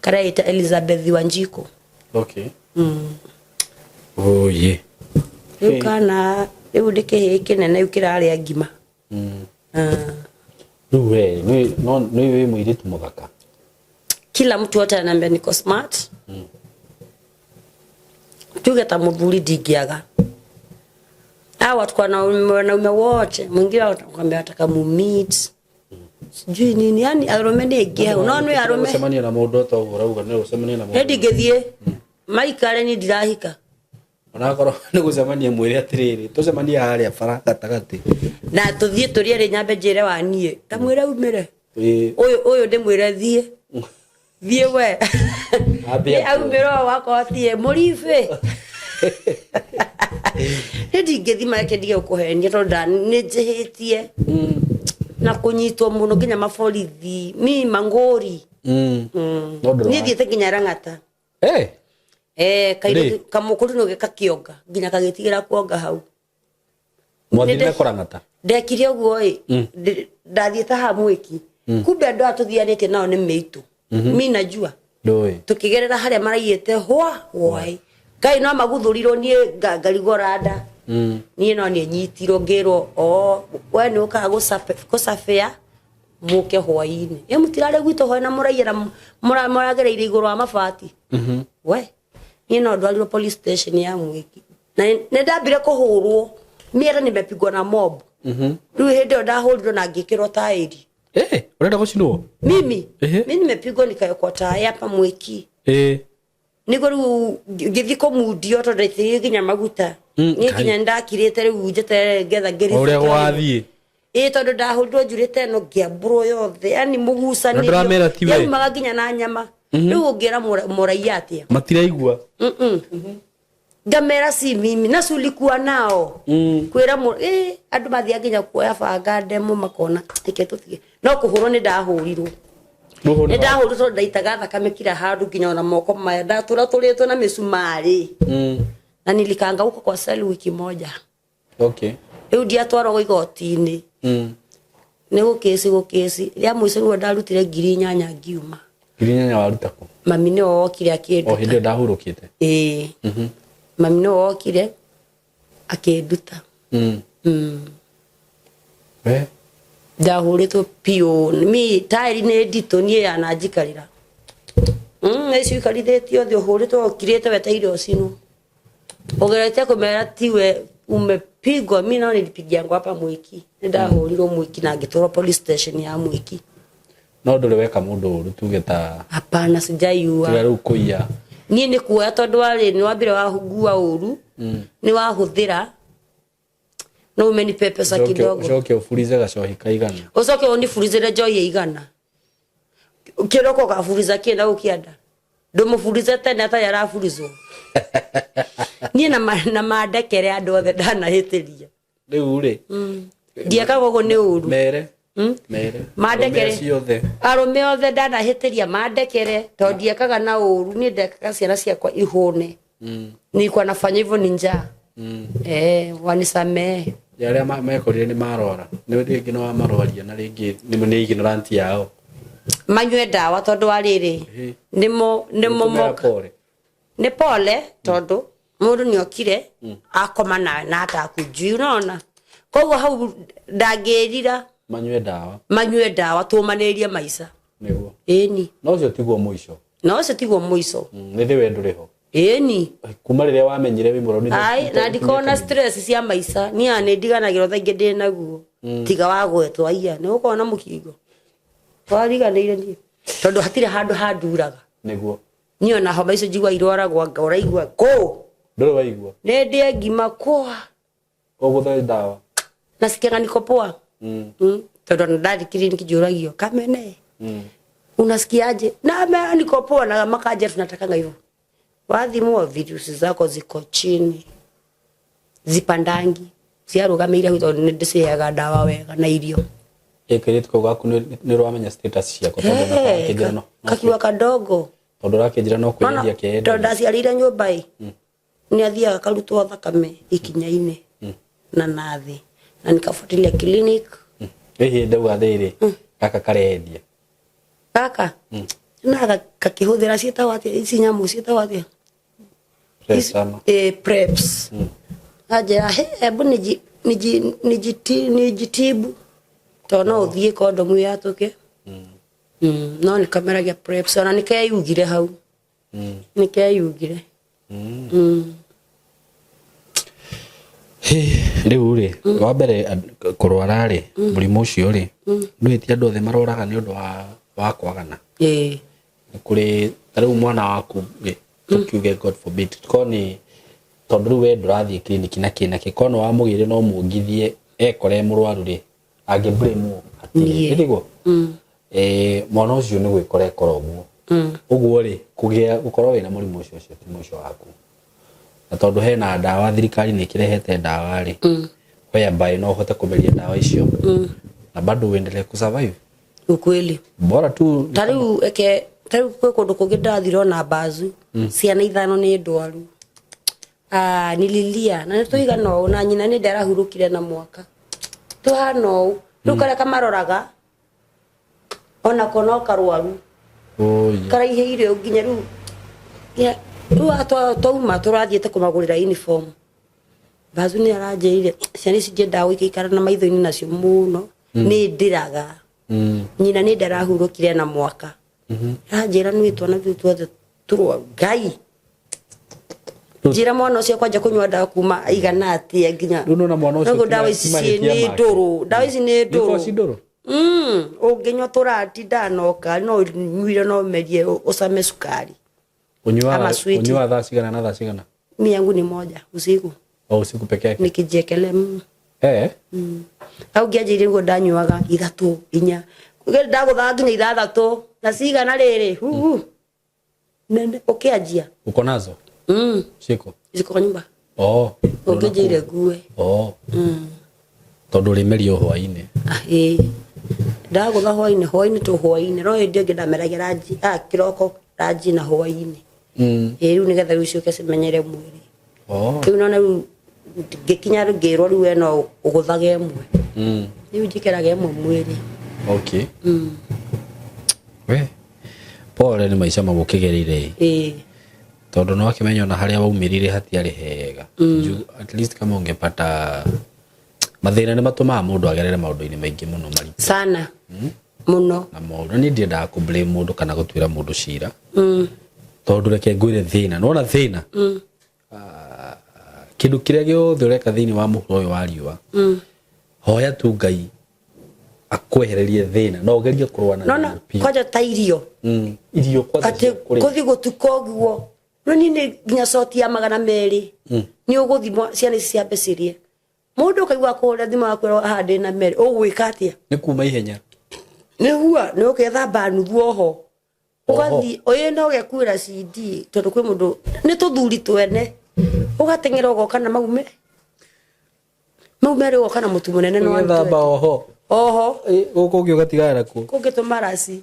A: Karaita Elizabeth Wanjiko.
B: Okay. Oh yeah.
A: Ukana eudeke heke nene ukirare ngima.
B: Wewe wewe mwiritu mugaka.
A: Kila mtu wote ananiambia niko smart. Tugeta muthuri dingiaga. Watu kwa na wanaume wote mwingine atakwambia ataka mu meet. Sijui nini yani arome ndege unaona wewe arome
B: semania na mundu to urauga ne usemania na mundu
A: hedi gethie maikare ni ndirahika
B: onakoro ni gucemania mwiri atiriri tucemania haria bara gatagati
A: na tuthie turiere nyambe njire wanie tamwire umire uyu ndimwire thie we aumiro wako atie murife hedi gethi make ndige ukuhenia tonda ni njihitie na kunyitwo muno nginya maborithi mi mangori ni thiete nginya Rang'ata kaire kamukuru no gekakionga nginya kagitigira kuonga hau
B: mwathire Rang'ata
A: ndekire uguo ndathiete ha mwiki kumbe andu atuthianite nao ni meitu mi najua tukigerera haria maraiete hwa wai Ngai no maguthurirwo nie ngarigoranda nie no nie nyitirwo ngirwo we ni uka gusafia muke hwaini mutirare gwito hoena muraiyera muragereire iguru wa mabati we nie no ndwarirwo police station ya mwiki na ne ndambire kuhurwo miera nimepigwa na mob riu hindi ndahurirwo na ngikirwo tairi
B: urenda gucinwo
A: mimi nimepigwa nikayokwa tairi hapa mwiki niko riu ngithiko mudio to ndaithiri nginya maguta ni nginya ndakirite riu njete ngetha ngiri
B: uria gwathie
A: tondu ndahurirwo njurite no ngiamburo yothe yani mugucanio yaumaga nginya na nyama riu ngira muraia atia
B: matiraigua
A: ngamera si mimi na sulikuwa nao kwira andu mathia nginya kuoya banga demo makona iketuthie no kuhurwo ni ndahurirwo ni ndahurirwo ndaitaga thakame kira handu nginya na moko maya ndatura turitwo na misumari na nilikanga huko kwa sali wiki moja.
B: Okay.
A: Riu ndiatwarwo igoti-ini ni gukesi ria muico riu ndarutire 8,000 ngiuma
B: 8,000 waruta ku
A: mami ni okire akinduta
B: hindi ndahurukite
A: mami ni okire akinduta ndahuritwo pio mi tairi ni ndito nie yana njikarira icio ikarithetio thio huritwo kirite weteire ocino ugerete kumera tiwe umepigwa, mimi naona nilipigia yangu hapa Mwiki. Ndahũrirwo Mwiki na ngĩtwarwo police station ya Mwiki.
B: No ndũrĩweka mũndũ ũru tuge ta
A: hapana sijaiua
B: tiga rĩu kũiya
A: niĩ nĩ kuoya tondũ warĩ nĩ wambire wahungua ũru nĩ wahũthĩra no umenipe pesa kidogo
B: ucoke ufurize gacohi kaigana
A: ucoke unifurize njohi igana kiroko gafuriza kenda ukianda ndumufurize tena hata yarafurizwo niĩ na mandekere andũ othe ndanahĩtĩria
B: rĩu rĩ
A: ndiekaga ũguo nĩ ũru
B: mere
A: mandekere arũme othe ndanahĩtĩria mandekere tondũ ndiekaga na ũru niĩ ndekaga ciana ciakwa ihũne nilikuwa nafanya hivyo ninja wanisamehe
B: yale mekorire ni marora ni ringi no amarwaria na ringi ni ignorant yao
A: manywe dawa tondu wariri nimo ni pole tondu mundu ni okire akoma na atakujui unaona koguo hau ndangirira manywe dawa tumanirie maisha
B: niguo
A: eni
B: no cio tigwo muico ni thi wenduriho
A: eni
B: kuma riria wamenyire wi muroni
A: ai na ndikona stress cia maisha ni ane ndiganagiro thainge ndi naguo tiga wagwetwo aya ni ukona mukingo twariganire ni tondu hatire handu handuraga
B: niguo
A: ni ona homa icio jigwa iroragwa ngauraigwa ko
B: ndoro waigwa
A: ne ndie ngima kwa
B: ogutha dawa
A: na sikega niko poa tondu ndari clinic juragio kamene unasikiaje na niko poa na makaje tunataka hivyo wathimwo virusi zako ziko chini zipandangi ciarugamire huto ndiciaga dawa wega na irio
B: ekeretiko gaku ni rwamenya status ciako tondu na kejirano
A: kakiwa kadogo
B: tondu rakejirano kwendia kende
A: tondu aciarire nyumba ni athiaga karutwo thakame ikinya-ine na nathi na nikafuatilia clinic
B: hinde wathiri kaka karendia
A: kaka na kakihuthira cieta wati ici nyamu cieta wati preps aja hebu nijitibu tono uthie kondomu yatuke no ni kamera ya preps ona nikeyugire hau nikeyugire
B: riu ri wa mbere kurwara ri murimu ucio ri ndwiti andu othe maroraga ni undu wa kwagana kuri tariu mwana waku tukiuge God forbid koni tondu we ndurathie clinic na kinake kono wa mugire no mungithie ekore murwaru ri age blame atirigo mwana ucio ni gwikora ekoroguo uguo ri kugia gukorwo wina murimu ucio ti muico waku na tondu hena dawa thirikari ni kirehete dawa ri whereby no hote kumeria dawa icio na bado uendelee kusurvive
A: ukweli
B: bora tu
A: tariu kwe kundu kungi ndathiro na bazu ciana ithano ni ndwaru nililia na nituigana na nyina ni ndarahurukire na mwaka tuhano rukare kamaroraga ona kono karwaru karaiheire nginya ru ya ru atwa turathiete kumagurira uniform bazu ni arajeire ciana cije ndawa ikikara na maitho-ini nacio muno ni ndiraga nyina ni ndarahurukire na mwaka ajira nwi twana tuothe turwa ngai jira mwana ucio kwanja kunywa dawa kuma igana atia nginya
B: runo na mwana ucio
A: dawa ici ni nduru dawa ici ni nduru unginywa turati ndanoka no nwire no merie usame sukari
B: unywa thaa cigana na thaa cigana
A: mimi yangu ni moja usiku
B: usiku peke yake
A: nikijekele au ngianjire ngo ndanyuaga 3 4 ndagutha nginya 6 na cigana riri nene ukianjia
B: uko nazo ziko
A: nyumba ukijire gue
B: tondu rimerio hwaine
A: ndagutha hwaine tu hwaine ro ndio ngidameragia raji kiroko raji na hwaine riu nigetha rucio kesimenyere mwiri riu nona gikinya ngirwo riu eno uguthage emwe riu njikeraga emwe mwiri
B: we pole ni maisha magukigerire tondu no akimenya na haria waumirire hatiari hega at least kama ungepata mathina ni matuma mundu agerere maundu-ini maingi muno mari
A: sana muno
B: na mundu ni ndienda ku blame mundu kana gutwira mundu cira tondu reke ngwire thina nona thina kindu kiria giothe ureka thiini wa muhuro uyu wa riua hoya tu Ngai akwehererie thina no gerie kurwana
A: no kwaja ta irio
B: irio kwaja
A: ati kuthi gutuka oguo no ni nginya soti ya 200 ni uguthimo ciana cia becirie mundu kaigwa kuria thima wakwa hande na meri ugwika atia
B: ni kuma ihenya
A: ni huwa ni ukethamba nuthu oho ugathi oye no gekwira CD tondu kwi mundu ni tuthuri twene ugatengera ugoka na maume ri ugoka na mutu munene no
B: thamba oho uko ugatigara ku
A: kugitumaraci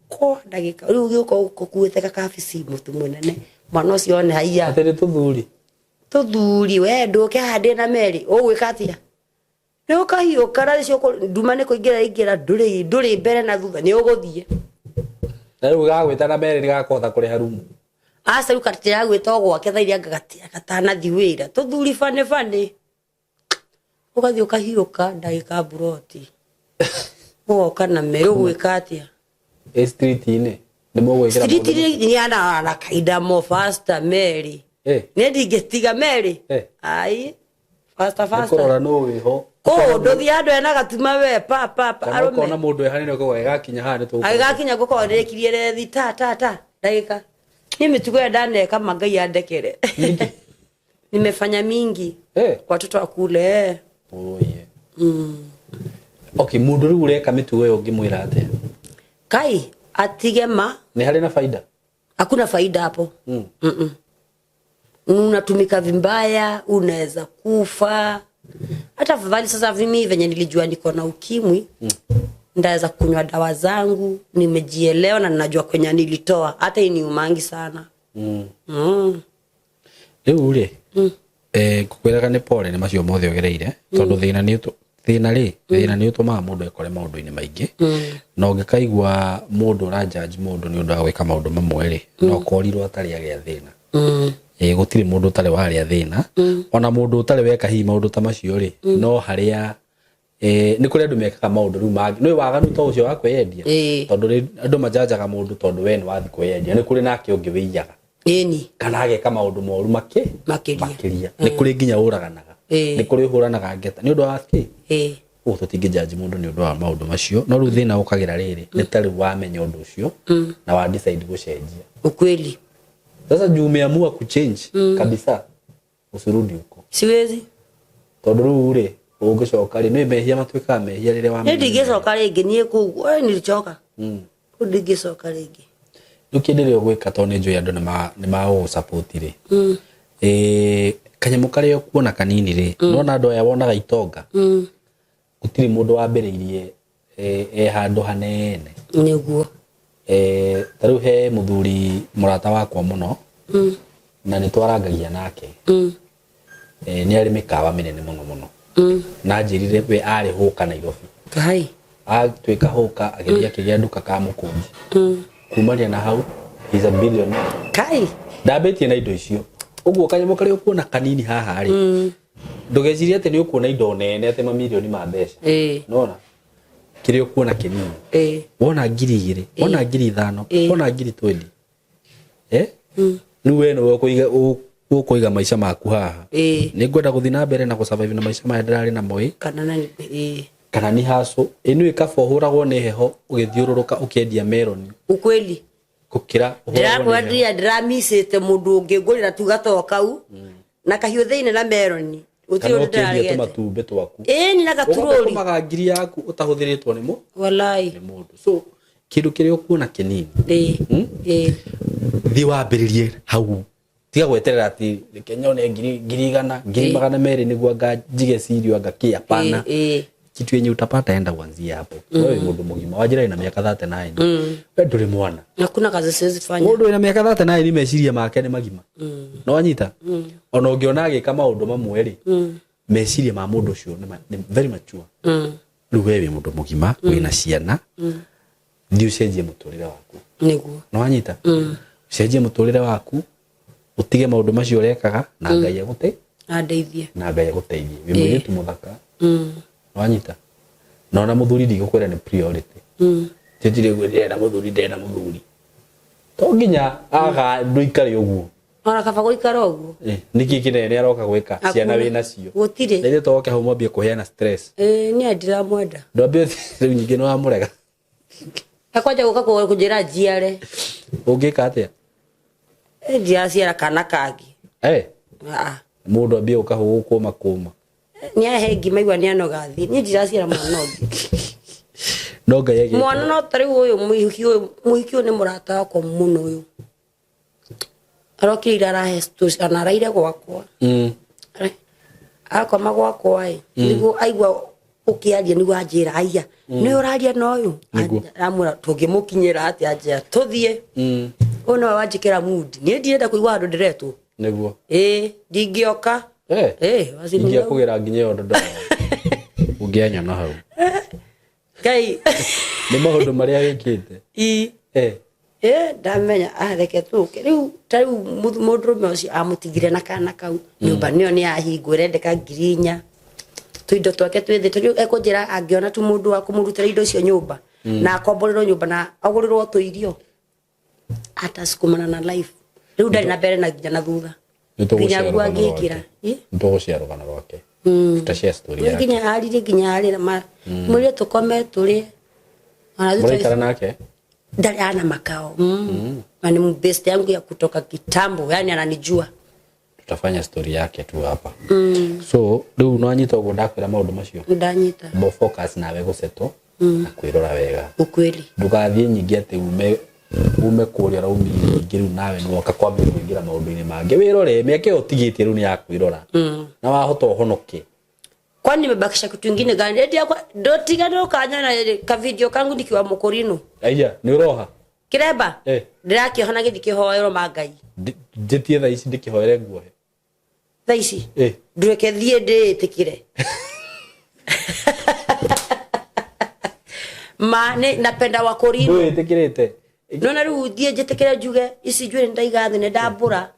A: ko ndagika riu giuko kukuite kakabici mutu munene mwana ucio ne haiya
B: atiri tuthuri
A: we nduke hande na meri ugwika atia ni ukahio kara cio nduma ni kuingira nduri mbere na thutha ni uguthie
B: na riu gagwita na meri gakotha kuriha rumu
A: asa ukatira gwita gwake thairia ngagatia gatana thi wira tuthuri fane ugathi ukahiuka ndagika buroti ugoka na meri ugwika atia
B: street ine ni mugwikira
A: street ni ana kaida mo faster meri ni ndigetiga meri ai faster
B: kurora no wiho
A: nduthi andu ena gatuma we pa
B: arume kona mundu ehanire ko gakinya hane tu
A: gakinya guko ndikirie rethi ta ndagika ni mitugo ya ndane kama Ngai andekere nimefanya mingi watoto akule
B: okay mundu ri ureka mitugo yo ngimwira ate
A: Kai atigema
B: ni hali na faida
A: hakuna faida hapo unatumika vibaya unaweza kufa hata afadhali sasa mimi venye nilijua niko na ukimwi ndaweza kunywa dawa zangu nimejielewa na ninajua kwenye nilitoa hata ini umangi sana
B: leo ule kukwiraga ni pole ni macio mothe ogereire tondu thina ni utuma mundu ekore maundu-ini maingi no ngikaigwa mundu ra judge mundu ni undu wa gwika maundu mamwe ri no korirwo atari agia thina gutiri mundu utari waria thina ona mundu utari weka hi maundu ta macio ri no haria ni kuri andu mekaga maundu ru mangi no waganu to ucio wa kweyendia tondu andu majajaga mundu tondu we ni wathi kweyendia ni kuri nake ungi wiyaga kana ageka maundu moru makiria ni kuri nginya uraganaga ni kuri huranaga ngeta ni undu wa ki tutingi judge mundu ni undu wa maundu macio no ru thina ukagira riri ni tari wamenya undu ucio na wa decide gucenjia
A: ukweli
B: sasa juu umeamua kuchange kabisa usirudi huko
A: siwezi
B: tondu ru ri ungicoka ri ni mehia matwika mehia rire wa
A: ngicoka ringi nie ku nilichoka ngicoka ringi
B: ukindire gwika to ni njui andu ni ma support ri kanyamu kario kuona kanini ri nona andu aya wonaga itonga gutiri mundu wambiriirie handu hanene
A: niguo
B: taru he muthuri murata wakwa muno na ni twarangagia nake ni ari mikawa minene muno na njirire we ari huka Nairobi
A: kai
B: atwika huka ageria kiria nduka ka mukunji kumania na hau is a billion
A: kai
B: ndabetie na indo icio uguo kanyamu kari ukuona kanini haha ri ndugeciria ati ni ukuona indo nene ati mamilioni ma mbeca nona kiri ukuona kinini wona 2,000 wona 5,000 wona 20 ni we no kuiga maisha maku haha ni ngwenda guthina mbere na gusurvive na maisha maya ndirari na moi kana ni haso inu ikabo huragwo ni heho ugithiururuka ukiendia melon
A: ukweli
B: gukira
A: ndirakwendria ndiramisite mundu ungingurira tugato kau na kahiu thiine na melon utio ndiragete
B: matumbe twaku
A: ni na gaturori
B: umaga ngiri yaku utahuthiritwo nimo
A: wallahi
B: ni mundu so kindu kiria ukuona kinini thi wambiririe hau tiga gweterera ati Kenya one ngiri igana ngiri magana meri niguo njige sirio ngakia pana kitu yenye utapata enda kuanzia hapo wewe mundu mugima wajira ina miaka 39 wewe nduri mwana
A: hakuna kazi siwezi fanya
B: mundu ina miaka 39 ni meciria make ni magima no wanyita ona ungiona agika maundu mamwe ri meciria ma mundu ucio ni very mature riu wewe mundu mugima wina ciana thiu cenjie muturire waku
A: niguo
B: no wanyita cenjie muturire waku utige maundu macio urekaga na Ngai agute
A: andeithie
B: na Ngai aguteithie we mwitu muthaka wanyita nona muthuri ndigukwira ni priority titire gwirira muthuri ndena muthuri to nginya aga nduikare uguo
A: ona kaba guikara uguo
B: niki kinene aroka gwika ciana wina cio
A: gutire
B: ndio toke hau mwambie kuheana stress
A: ni andira mwenda
B: ndambie riu nyingi no amurega
A: akwaje guka kujira njiare
B: ungika atia
A: ndia ciara kana kangi
B: mundu ambie ukahu kuma
A: ni ahe ngima igwa ni anogathi ni njira ciara mwana ungi
B: no ngai ege
A: mwana no tari uyu muhiki ni murata wako muno uyu arokira rahe stories kana raire gwakwa akoma gwakwa nigu aigwa ukiaria nigu anjira aya ni uraria no uyu amura tungimukinyira ati anjira tuthie ono wajikira mood ni ndirenda kuigwa andu ndiretwo
B: niguo
A: ndingioka
B: wazinia kugira nginye ondo ungianya na hau
A: Ngai
B: ni maundu maria wikite
A: ndamenya areke tuke riu tariu mundurume ucio amutigire na kana kau nyumba niyo ni ahingure ndeka ngirinya tuindo twake twithe tariu ekunjira angiona tu mundu wa kumurutira indo cio nyumba na akomborerwo nyumba na agurirwo tuirio atasukumana na life riu ndari na mbere na nginya na thutha nginya gua ngikira
B: ntuguciarugana rwake tutashare story yake
A: nginya ari na muri tukome turi
B: muraikara nake
A: ndari ana makao ani mbest yangu ya kutoka kitambo yani ananijua
B: tutafanya story yake tu hapa so riu no anyita ugo ndakwira maundu macio
A: ndanyita
B: bo focus nawe guseto na kwirora wega
A: ukweli
B: ndugathie nyingi ati ume kuria raumi ngiru nawe no kakwambia kuingira maundu-ini mangi wirore miake utigite riu ni ya kwirora na wahota uhonoke
A: kwani nimebakisha kitu kingine gani eti ndotiga ndo kanya na ka video kangu nikiwa Mokorino
B: aya ni uroha
A: kireba ndirakihona githikihoero mangai
B: jetie tha ici ndikihoere nguohe
A: tha ici ndureke thie nditikire mane napenda Wakorino
B: nditikirite
A: nona riu thie njitikire njuge ici njwire ndaigathi ne ndambura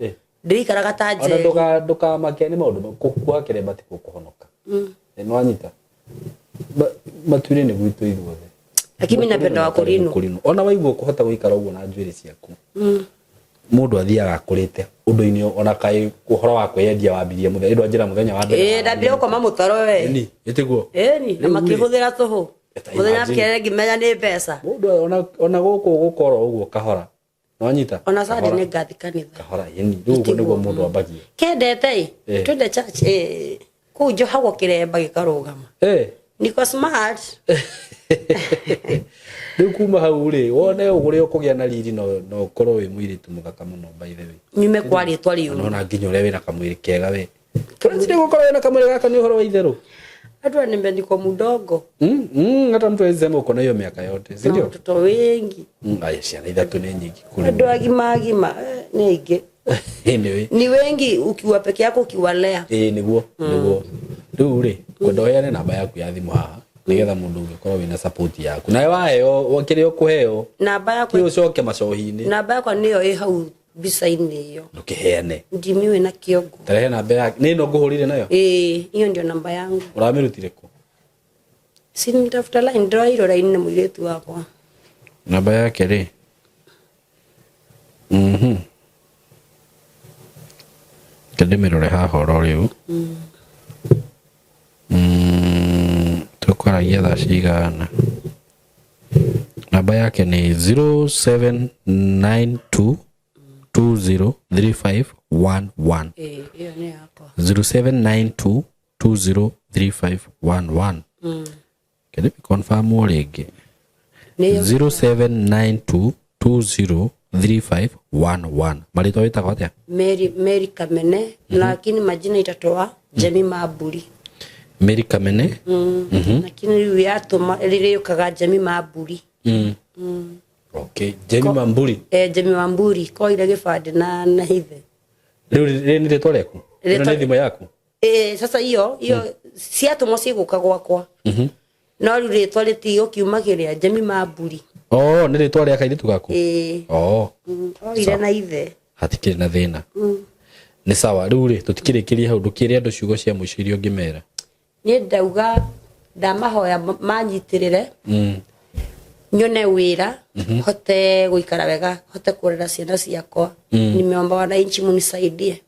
A: ndirikaraga tanje
B: ona ndoka makeni maundu kukua kireba ti kuhonoka no anyita matwire ni gwitu ithuothe
A: lakini napenda Wakorino
B: ona waigua kuhota guikara uguo na njwire ciaku mundu athiaga akurite undu-ini ona kai kuhora wa kweyendia wambirie muthenya ndo njira muthenya wa mbere
A: ndambire ukoma mutoro we
B: ni itiguo
A: ni na makihuthira tuhu muthenya kire ngimenya ni mbeca
B: mundu ona guku gukoro uguo kahora no anyita
A: ona sadi ni ngathi kanitha
B: kahora yani uguo niguo mundu ambagie
A: kendete twende church kujo hago kiremba gikarugama niko smart
B: riu kuma hau ri wone ugure ukugia na riri no korwo wi mwiritu muthaka muno by the way
A: nyume kwari twari uno
B: ona nginya ure wina kamwiri kega we kwanza gukorwo wina kamwiri gaka ni uhoro wa itheru
A: adwa nimbe niko mudogo
B: hata mtu azema uko na hiyo miaka yote si ndio
A: watoto wengi
B: aya ciana ithatu ni nyingi kule
A: ndo agima ni ingi
B: anyway
A: ni wengi ukiwa peke yako ukiwalea
B: niguo riu ri kwendoheane namba yaku ya thimu haha nigetha mundu ungikorwo wina support yaku nawe waheo wakirio kuheo
A: namba yaku
B: kio coke macohi-ini
A: namba yaku niyo hau bisaini hiyo
B: ndukiheane
A: ndimiwe na kiongo
B: tarehe namba yake ni no nguhurire nayo
A: hiyo ndio namba yangu
B: uramirutire ku
A: si nitafuta line ndio ilo line na mwiletu wako
B: namba yake ri Kedemirore haha oro riu tukwaragia thaa cigana namba yake ni 0792203511
A: hiyo ni yako
B: 0792203511 kede confirm oringi 0792203511 marito witagwo atia
A: Mary Kamene lakini majina itatoa Jemi Maburi
B: Mary Kamene
A: lakini riu yatuma ririokaga Jemi Maburi
B: okay Jemi Mamburi
A: Jemi Mamburi ko ile gifade na hithe
B: riu ni ritwa riaku ni thimu yaku
A: sasa hiyo siatuma ciguka gwakwa no riu ritwa ritio kiumagiria Jemi Maburi
B: ni ritwa ria kairitu gaku
A: ile na ithe
B: hatikiri na thina ni sawa riu ri tutikirikirie hau ndukiria andu ciugo cia muico irio ngimera
A: ni ndauga ndamahoya manyitirire nyone wira hote guikara wega hote kurera ciana ciakwa nimeomba wananchi munisaidie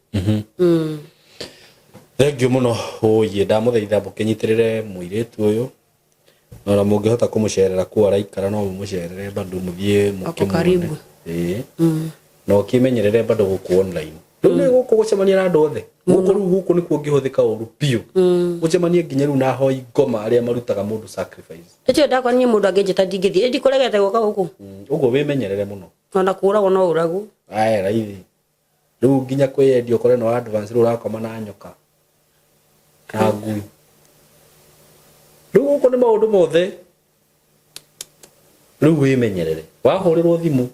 B: Thank you muno oye ndamuthaitha mukinyitirire muiretu uyu na mungihota kumucerera ku araikara no mumucerere bado muthie
A: karibu
B: no kimenyerere bado guku online none guku gucemania na andu othe guku ni kuongihuthika uru piu gucemanie nginya ru na hoi ngoma aria marutaga mundu sacrifice
A: ejo ndakwa ni mundu angejeta ndingithie ndi kuregete guka guku
B: ugo wimenyerere muno
A: ona kuragwo no uragu
B: ai raithi ru nginya kweyendio kore no advance ru rakoma na nyoka kagui ru guku ni maundu mothe ru wimenyerere wahurirwo thimu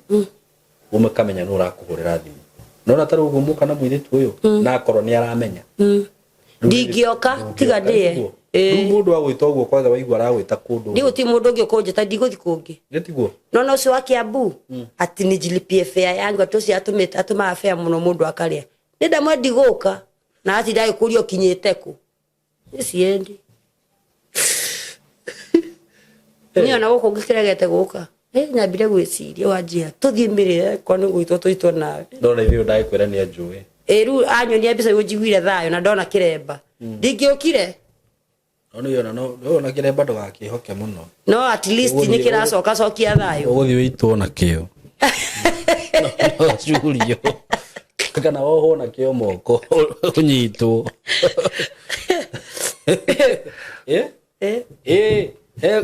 B: umekamenya no rakuhurira thimu nona taru gumu kana muiretu uyu na korwo ni aramenya
A: ndingioka tiga ndie
B: mundu agwita uguo kwanza waigua aragwita kundu
A: ndi uti mundu ungi ukunjeta ndiguthi kungi
B: netiguo
A: nona ucio wa Kiambu ati nijilipie fare yangu atoci atuma fare muno mundu akaria ndenda mwendi guka na ati ndai kurio kinyite ku siendi niona guku ngikiregete guka nyambire gwiciria wanjia tuthimirire kone gwitwo tuitwo nawe
B: ndona ithio ndai kwira ni ajui
A: ru anyonia mbica unjiguire thayo na ndona kiremba ndingiukire
B: no yona no na kiremba ndugakihoke muno
A: no at least ni kiracoka cokia thayo
B: uguthi witwo na kio no Julio kana woho na kio moko unyitwo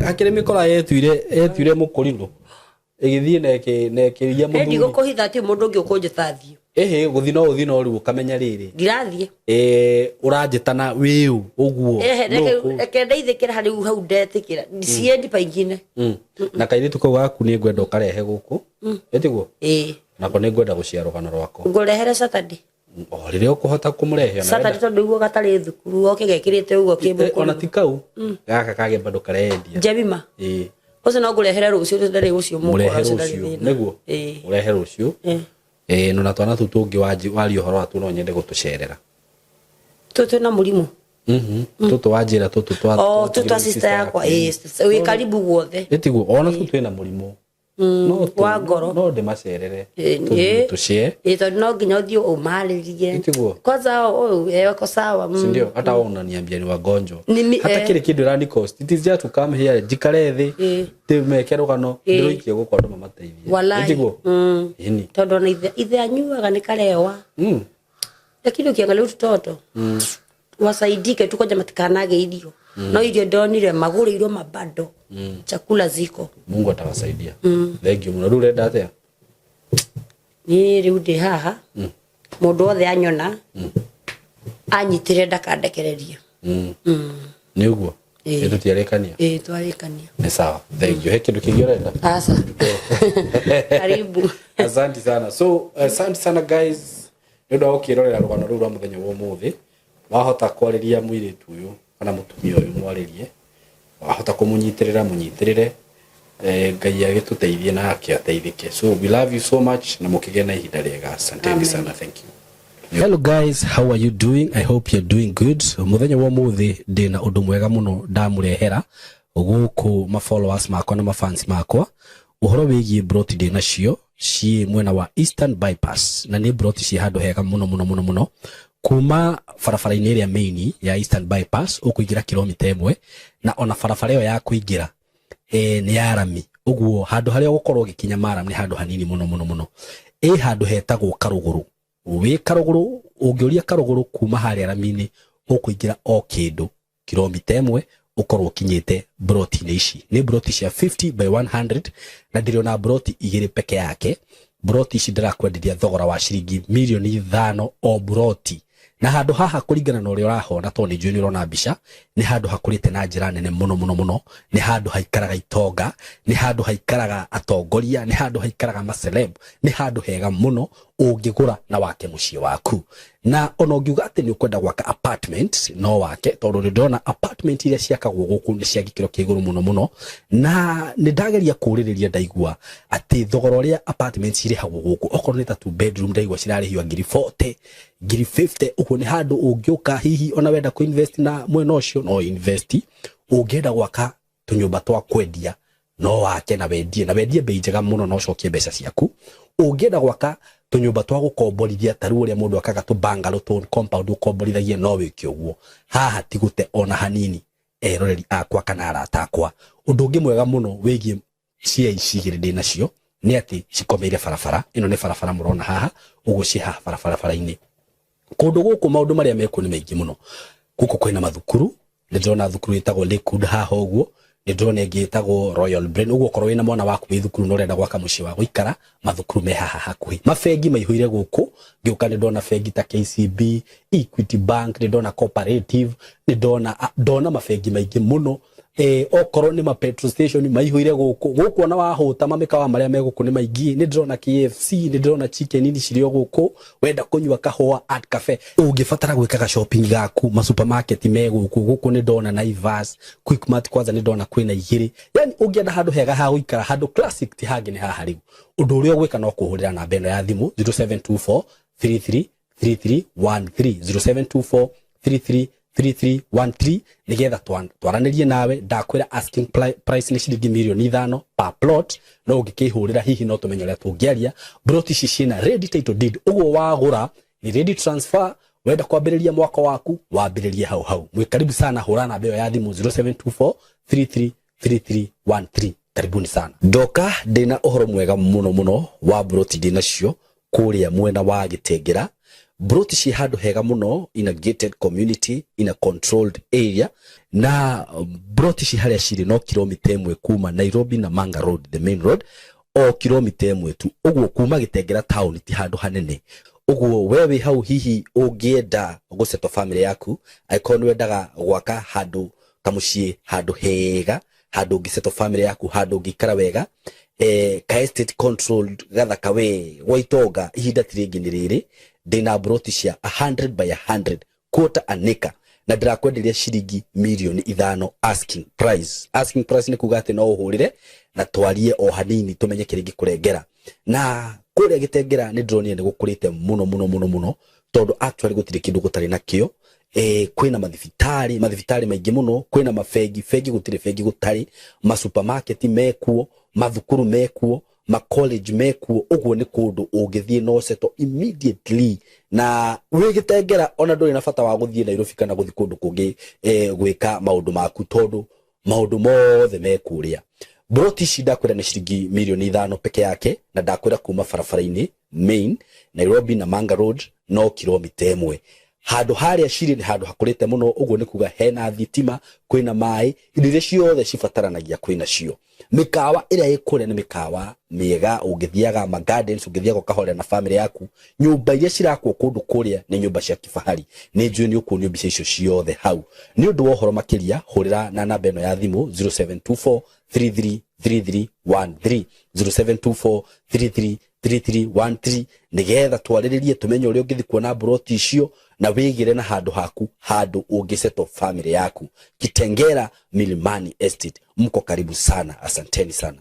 B: akire mikora yetuire mukuriro igithie nekiria muthuri
A: ndigo kuhitha ati mundu ungi ukunjeta thio
B: guthi no ru ukamenya riri
A: ndirathie
B: uranjitana wiu uguo
A: reke ndeithikira hari hau ndetikira ndiciendi paingine
B: na kairitu kau gaku ni ngwenda ukarehe guku etiguo nako ni ngwenda gucia rugano rwako
A: ngurehere Saturday
B: rire ukuhota kumurehe
A: Saturday tondu iguo gatari thukuru oke gekirite uguo kibuku
B: ona tikau gaka kage bado karendia
A: jabima ucio no ngurehere rucio ndari ucio
B: murehe rucio niguo urehe rucio no na twana tutungi wali uhoro watu no nyende gutucerera
A: tutu na murimu
B: tutu wajira tutu twa
A: tutu sister yakwa we karibu guothe
B: etiguo ona tutu na murimu no
A: wa ngoro
B: no de macerere tucie
A: tondu no nginya uthio umaririe kwanza yako sawa
B: ndio hata ona niambia ni wagonjwa hata kile kidu rani cost it is just to come here jikare thi timeke rugano ndiroikie guko andu mamateithia etiguo ini
A: tondu na ithe anyuaga ni karewa lakini ukiangalia utoto wasaidike tu koja matikanage irio no irio ndonire magurirwo mabado chakula ziko
B: Mungu atawasaidia thank you muno rure ndate
A: ni rude haha mundu othe anyona anyitire ndakandekereria
B: ni uguo eto tiarekania
A: twarekania
B: ni sawa thank you hekindu kingiorenda
A: asa karibu
B: asante sana so asante sana guys ndio ukirorera rugano ruru rwa muthenya wa muthi wahota kwariria muiretu uyu kana mutumia uyu mwaririe wahota kumunyitirira munyitirire ngai agituteithie na akiateithike so we love you so much na mukigena ihinda riega asante sana thank you Hello guys, how are you doing? I hope you're doing good. Muthenya wa muthi ndina undu mwega muno ndamurehera guku ma followers makwa na ma fans makwa uhoro wigie broti ndi nacio ci mwena wa Eastern Bypass na ni broti ci handu hega muno kuma farafara-ini ria main ya Eastern Bypass ukuingira kilomita 1 na ona farafara yo ya kuingira ni ya rami uguo handu haria gukorwo gikinya maram ni handu hanini muno handu hetagwo Karuguru we Karuguru ungioria Karuguru kuma haria rami-ini ukuingira o kindu kilomita 1 ukorwo kinyite broti ici ni broti cia 50 by 100 na ndiriona broti igiri peke yake broti ici ndirakwenderia thogora wa ciringi milioni 5 o broti na handu haha kuringana na uria urahona to ni njui ni urona mbica ni handu hakurite na njira nene muno ni handu haikaraga itonga ni handu haikaraga atongoria ni handu haikaraga maceleb ni handu hega muno ungigura na wake mucii waku na ona ungiuga ati ni ukwenda gwaka apartment no wake tondu ndona apartment iria ciakagwo guku ni cia gikiro kiguru muno na ni ndageria kuririria ndaigua ati thogora uria apartments irihagwo guku okorwo ni ta 2 bedroom ndaigua cirarihio ngiri 40 ngiri 50 uko ni handu ungiuka hihi ona wenda ku invest na mwena ucio no invest ungienda gwaka tunyumba twa kwendia no wake na wendie bei njega muno no cokie mbeca ciaku ungienda gwaka tunyumba twa gukomborithia taru uria mundu akaga tu bungalow tu compound ukomborithagie no wiki uguo haha tigute ona hanini eroreri akwa kana arata akwa undu ungi mwega muno wigie cia icigire ndi nacio ni ati cikomeire barabara ino ni barabara murona haha uguciha barabara-ini kundu guku maundu maria meku ni maingi muno guku kwina mathukuru ni ndona thukuru itagwo Lakewood haha uguo ni ndona ingi itagwo Royal Brain uguo korwo wina mwana waku wi thukuru no renda gwaka mucii wa guikara mathukuru me haha hakuhi mafengi maihuire guku ngiuka ni ndona fengi ta KCB Equity Bank ni ndona Cooperative ni ndona mafengi maingi muno okorwo ni ma petrol station maihuire guku ona wahuta mamikawa maria meguku ni maingi ni ndona KFC ni ndona chicken ni cirio guku wenda kunywa kahua at cafe ungifatara gwikaga shopping gaku ma supermarket guku ni ndona Naivas Quickmart kwanza ni ndona kwina igiri yani ungienda handu hega ha guikara handu classic ti hangi ni haha riu undu uria gwika no kuhurira na beno ya thimu 0724 33 3313 0724 33 3313 nigetha twaranirie nawe ndakwira asking price ni ciringi milioni 5 per plot no ungikihurira hihi no tumenyo ria tungiaria plot ici cina ready title deed uguo wagura ni ready transfer wenda kwambiriria mwako waku wambiririe hau mwikaribu sana hurana beo ya thimu 0724 333313 karibuni sana doka ndina uhoro mwega muno wa plot ndina cio kuria mwena wa Gitengera Broti ci handu hega muno in a gated community in a controlled area na broti ci haria ciri no kilomita 1 kuma Nairobi na Manga Road the main road o kilomita 1 tu uguo kuma Gitengera town ti handu hanene uguo wewe hau hihi ungienda guceto family yaku aikoni wendaga gwaka handu ta mucii handu hega handu ngiceto family yaku handu ngikara wega ka estate controlled gathaka we waitonga ihinda tiringi ni riri ndina broti cia 100 by 100 quarter an acre na ndirakwenderia ciringi milioni 5 asking price ni kuga ati no uhurire na twarie o hanini tumenye kiringi kurengera na kuria Gitengera ni ndronire ni gukurite muno tondu actually gutire kindu gutari nakio kwina mathibitari maingi muno kwina mafengi gutire fengi gutari ma supermarket mekuo mathukuru mekuo ma college mekuo uguo ni kundu ungithie no seto immediately na wi Gitengera ona nduri na bata wa guthie Nairobi kana guthi kundu kungi gwika maundu maku tondu maundu mothe mekuria broti shida kwira ni ciringi milioni 5 peke yake na ndakwira kuma barabara-ini main Nairobi na Manga Road no kilomita 1 handu haria ciri ni handu hakurite muno uguo ni kuga hena thitima kwina mai indo ciothe cibataranagia kwina cio mikawa ira ikure ni mikawa miega ungithiaga ma gardens ungithiaga kahore na family yaku nyumba iria cirakwo kundu kuria ni nyumba cia kifahari ni njui ni ukunio mbica icio ciothe hau ni undu wa uhoro makiria hurira na namba eno ya thimu 0724 333313 0724 333313 nigetha twariririe tumenye uria ungithi kuona broti icio na wigire na handu haku handu ungiceto family yaku Kitengera Milimani Estate mko karibu sana asanteni sana.